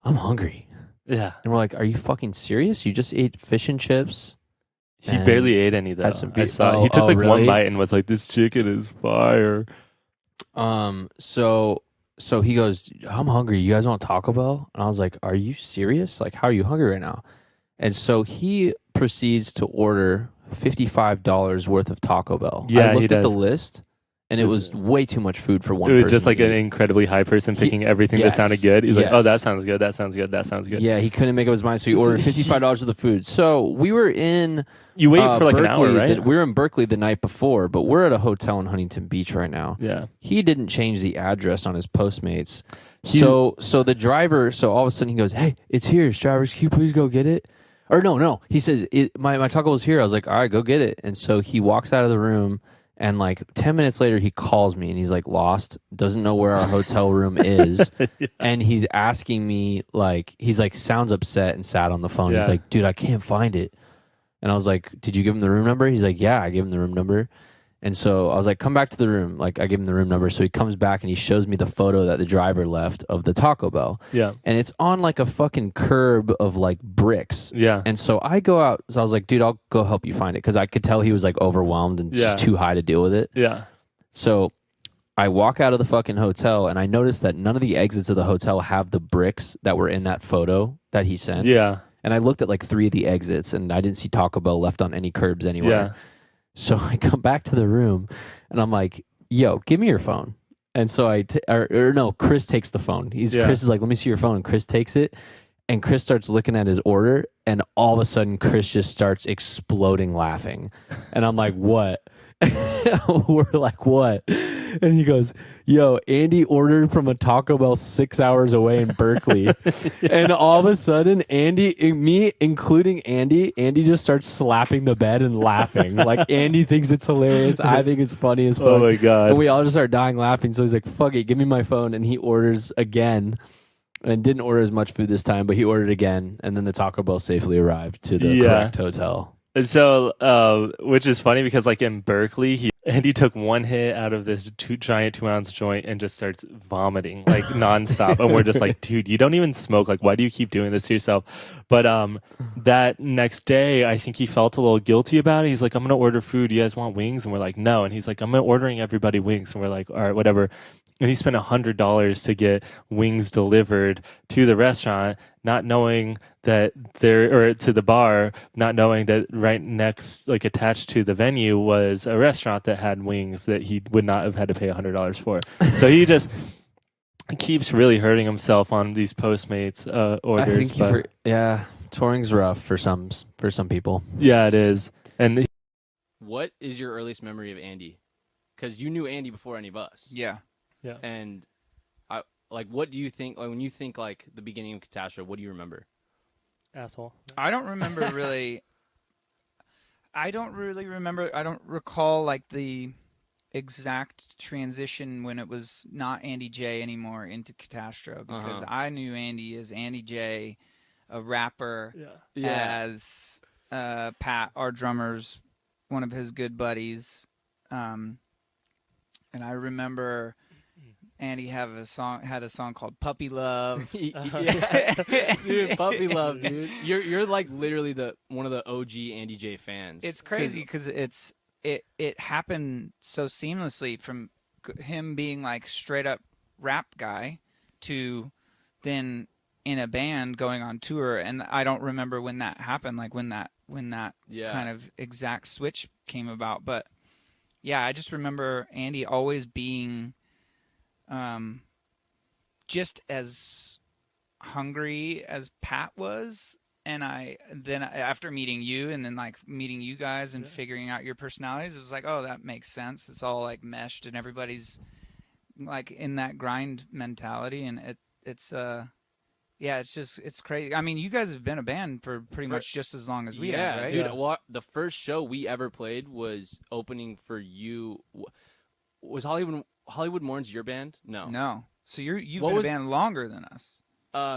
"I'm hungry." Yeah. And we're like, "Are you fucking serious? You just ate fish and chips?" He barely ate any though. Had some I saw he took like one really? bite and was like, "This chicken is fire." So he goes, "I'm hungry. You guys want Taco Bell?" And I was like, "Are you serious? Like, how are you hungry right now?" And so he proceeds to order $55 worth of Taco Bell. Yeah, I he looked at the does. list, and it was way too much food for one It was person. just like to an eat. incredibly high person picking everything that Yes. sounded good. He's like, "Oh, Yes. that sounds good. That sounds good. That sounds good." Yeah, he couldn't make up his mind, so he ordered $55 worth of food. So we were in You wait for like an hour, Berkeley. right? We were in Berkeley the night before, but we're at a hotel in Huntington Beach right now. Yeah. He didn't change the address on his Postmates. So the driver, so all of a sudden he goes, "Hey, it's here, Stravers. Can you please go get it?" Or no. He says, my taco was here. I was like, "All right, go get it." And so he walks out of the room, and like 10 minutes later, he calls me, and he's like lost, doesn't know where our hotel room is. And he's asking me, like, he's like, sounds upset and sad on the phone. He's Yeah. like, "Dude, I can't find it." And I was like, "Did you give him the room number?" He's like, "Yeah, I gave him the room number." And so I was like, "Come back to the room." Like, I give him the room number. So he comes back and he shows me the photo that the driver left of the Taco Bell. Yeah. And it's on like a fucking curb of like bricks. Yeah. And so I go out. So I was like, "Dude, I'll go help you find it." Because I could tell he was like overwhelmed and just too high to deal with it. Yeah. So I walk out of the fucking hotel and I noticed that none of the exits of the hotel have the bricks that were in that photo that he sent. Yeah. And I looked at like 3 of the exits and I didn't see Taco Bell left on any curbs anywhere. Yeah. So I come back to the room and I'm like, "Yo, give me your phone." And so Chris takes the phone. Chris is like, "Let me see your phone." And Chris takes it and Chris starts looking at his order and all of a sudden Chris just starts exploding laughing. And I'm like, "What?" We're like, "What?" And he goes, yo, Andy ordered from a Taco Bell 6 hours away in Berkeley. And all of a sudden, me, including Andy just starts slapping the bed and laughing. Like, Andy thinks it's hilarious. I think it's funny as fuck. Oh my God. And we all just start dying laughing. So he's like, fuck it, give me my phone. And he orders again. And didn't order as much food this time, but he ordered again. And then the Taco Bell safely arrived to the correct hotel. And so, which is funny because like in Berkeley, Andy took one hit out of this giant 2-ounce joint and just starts vomiting like nonstop. And we're just like, dude, you don't even smoke. Like, why do you keep doing this to yourself? But that next day, I think he felt a little guilty about it. He's like, I'm going to order food. You guys want wings? And we're like, no. And he's like, I'm ordering everybody wings. And we're like, all right, whatever. And he spent $100 to get wings delivered to the restaurant, not knowing that or to the bar, not knowing that right next, like attached to the venue, was a restaurant that had wings that he would not have had to pay $100 for. So he just keeps really hurting himself on these Postmates orders. I think touring's rough for some people. Yeah, it is. And what is your earliest memory of Andy? Because you knew Andy before any of us. Yeah. Yeah. And what do you think? Like when you think like the beginning of Catastrophe, what do you remember? Asshole. I don't remember really. I don't really remember. I don't recall like the exact transition when it was not Andy J anymore into Catastrophe, because I knew Andy as Andy J, a rapper, as Pat, our drummer's one of his good buddies, and I remember Andy had a song called Puppy Love. Dude, Puppy Love, dude. You're like literally one of the OG Andy J fans. It's crazy because it happened so seamlessly from him being like straight up rap guy to then in a band going on tour, and I don't remember when that happened, like when that kind of exact switch came about, but yeah, I just remember Andy always being just as hungry as Pat was, and then after meeting you and then like meeting you guys and figuring out your personalities, it was like, oh, that makes sense. It's all like meshed and everybody's like in that grind mentality, and it's crazy. I mean, you guys have been a band for pretty much just as long as we have, right? Dude. Well, the first show we ever played was opening for you. Was Hollywood Morn's your band? No. So you've been a band longer than us.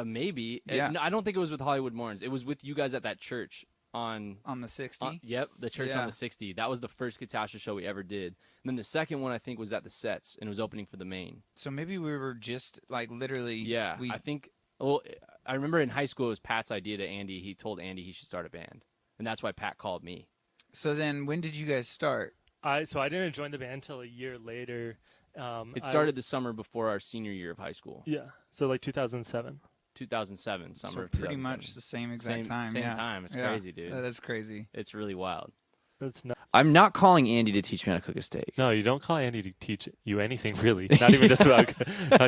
Maybe. Yeah. I don't think it was with Hollywood Morns. It was with you guys at that church on the 60. Yep, the church on the 60. That was the first Catastrophe show we ever did. And then the second one I think was at the Sets, and it was opening for the Main. So maybe we were just like literally. Yeah, I think. Well, I remember in high school it was Pat's idea to Andy. He told Andy he should start a band, and that's why Pat called me. So then, when did you guys start? I didn't join the band until a year later. It started the summer before our senior year of high school. Yeah, so like 2007. 2007, summer so of 2007. pretty much the same exact time. Same time. It's crazy, dude. That is crazy. It's really wild. That's not. I'm not calling Andy to teach me how to cook a steak. No, you don't call Andy to teach you anything, really. Not even just about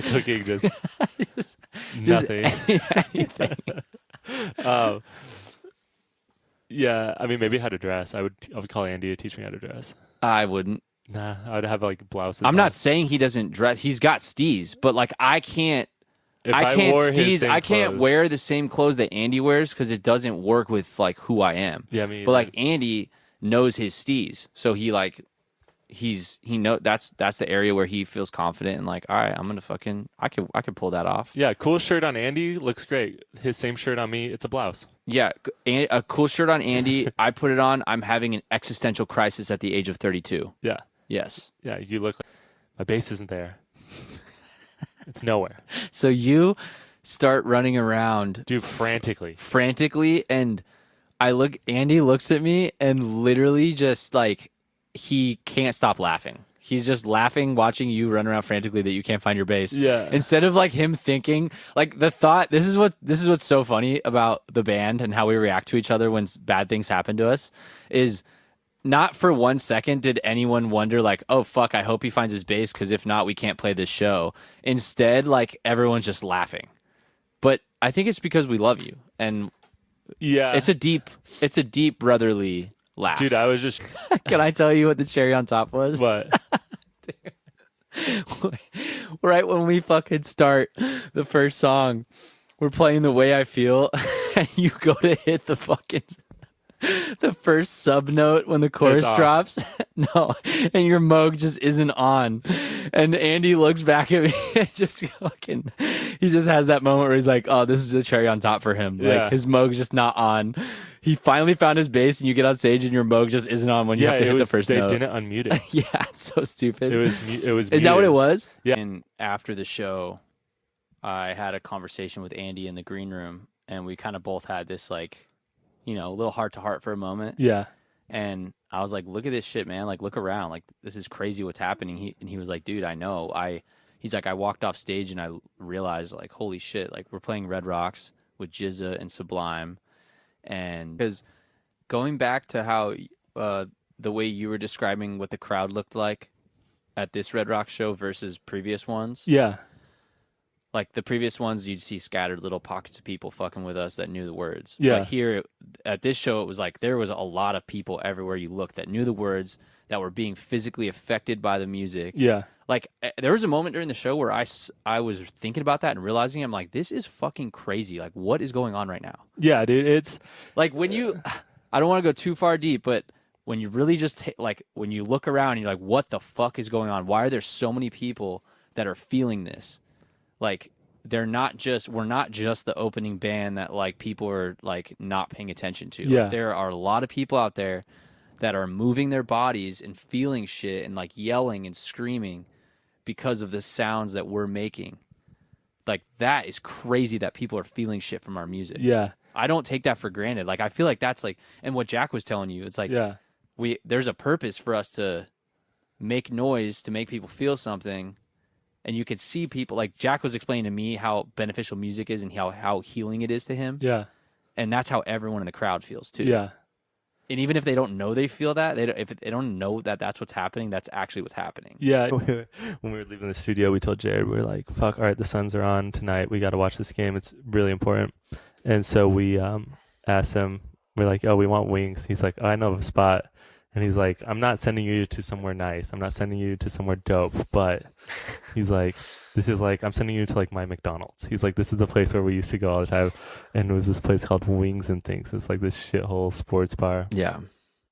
cooking, just nothing. Anything. Yeah, I mean, maybe how to dress. I would call Andy to teach me how to dress. I wouldn't. Nah, I would have like blouses. I'm not saying he doesn't dress. He's got steez, but like I can't wear the same clothes that Andy wears because it doesn't work with like who I am. Yeah, me. But like Andy knows his steez, so he that's the area where he feels confident and like, all right, I'm gonna I could pull that off. Yeah, cool shirt on Andy looks great. His same shirt on me, it's a blouse. Yeah, a cool shirt on Andy. I put it on. I'm having an existential crisis at the age of 32. Yeah. Yes. Yeah, you look like my bass isn't there. It's nowhere. So you start running around, dude, frantically, and Andy looks at me and literally just like he can't stop laughing. He's just laughing, watching you run around frantically that you can't find your bass. Yeah. Instead of like him thinking, like the thought, this is what's so funny about the band and how we react to each other when bad things happen to us is not for 1 second did anyone wonder like, oh fuck, I hope he finds his bass because if not, we can't play this show. Instead, like everyone's just laughing. But I think it's because we love you, and yeah, it's a deep brotherly laugh. Dude, I was just. Can I tell you what the cherry on top was? What? right when we fucking start the first song, we're playing The Way I Feel, and you go to hit the fucking the first sub note when the chorus drops. No, and your Moog just isn't on. And Andy looks back at me and just fucking, he just has that moment where he's like, oh, this is the cherry on top for him. Yeah. Like his Moog's just not on. He finally found his bass, and you get on stage and your Moog just isn't on when you have to hit the first note. They didn't unmute it. Yeah, it's so stupid. It was Is that what it was? Yeah. And after the show, I had a conversation with Andy in the green room, and we kind of both had this like, you know, a little heart to heart for a moment. Yeah. And I was like, look at this shit, man. Like, look around. Like, this is crazy what's happening. He was like, dude, I know. He's like, I walked off stage and I realized, like, holy shit, like, we're playing Red Rocks with Jizza and Sublime. And because going back to how the way you were describing what the crowd looked like at this Red Rocks show versus previous ones. Yeah. Like the previous ones, you'd see scattered little pockets of people fucking with us that knew the words. Yeah. But here at this show, it was like there was a lot of people everywhere you looked that knew the words, that were being physically affected by the music. Yeah. Like there was a moment during the show where I was thinking about that and realizing I'm like, this is fucking crazy. Like, what is going on right now? Yeah, dude. It's like when you, I don't want to go too far deep, but when you really just like when you look around and you're like, what the fuck is going on? Why are there so many people that are feeling this? Like we're not just the opening band that like people are like not paying attention to. Yeah. Like, there are a lot of people out there that are moving their bodies and feeling shit and like yelling and screaming because of the sounds that we're making. Like that is crazy that people are feeling shit from our music. yeah. I don't take that for granted. Like I feel like that's like, and what Jack was telling you, it's like Yeah. there's a purpose for us to make noise to make people feel something. And you could see people, like Jack was explaining to me how beneficial music is and how healing it is to him. Yeah. And that's how everyone in the crowd feels too. Yeah. And even if they don't know they feel that, if they don't know that that's what's happening, that's actually what's happening. Yeah. When we were leaving the studio, we told Jared, we were like, fuck, all right, the Suns are on tonight. We got to watch this game. It's really important. And so we asked him, we're like, oh, we want wings. He's like, oh, I know of a spot. And he's like, I'm not sending you to somewhere nice. I'm not sending you to somewhere dope. But he's like, this is like, I'm sending you to like my McDonald's. He's like, this is the place where we used to go all the time. And it was this place called Wings and Things. It's like this shithole sports bar. Yeah.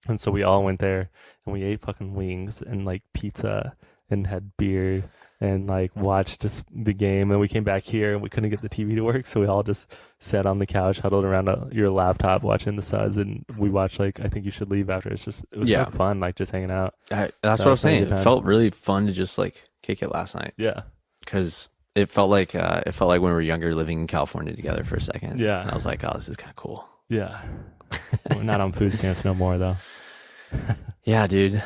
And so we all went there and we ate fucking wings and like pizza and had beer and like watched just the game. And we came back here and we couldn't get the TV to work. So we all just sat on the couch, huddled around your laptop watching the Suns. And we watched like, I Think You Should Leave after. It was kind of fun, like just hanging out. That's So what I was it's like a saying. good It time. felt really fun to just like kick it last night Yeah. because it felt like when we were younger living in California together for a second. Yeah. And I was like, oh, this is kind of cool. Yeah. We're not on food stamps no more though. Yeah, dude.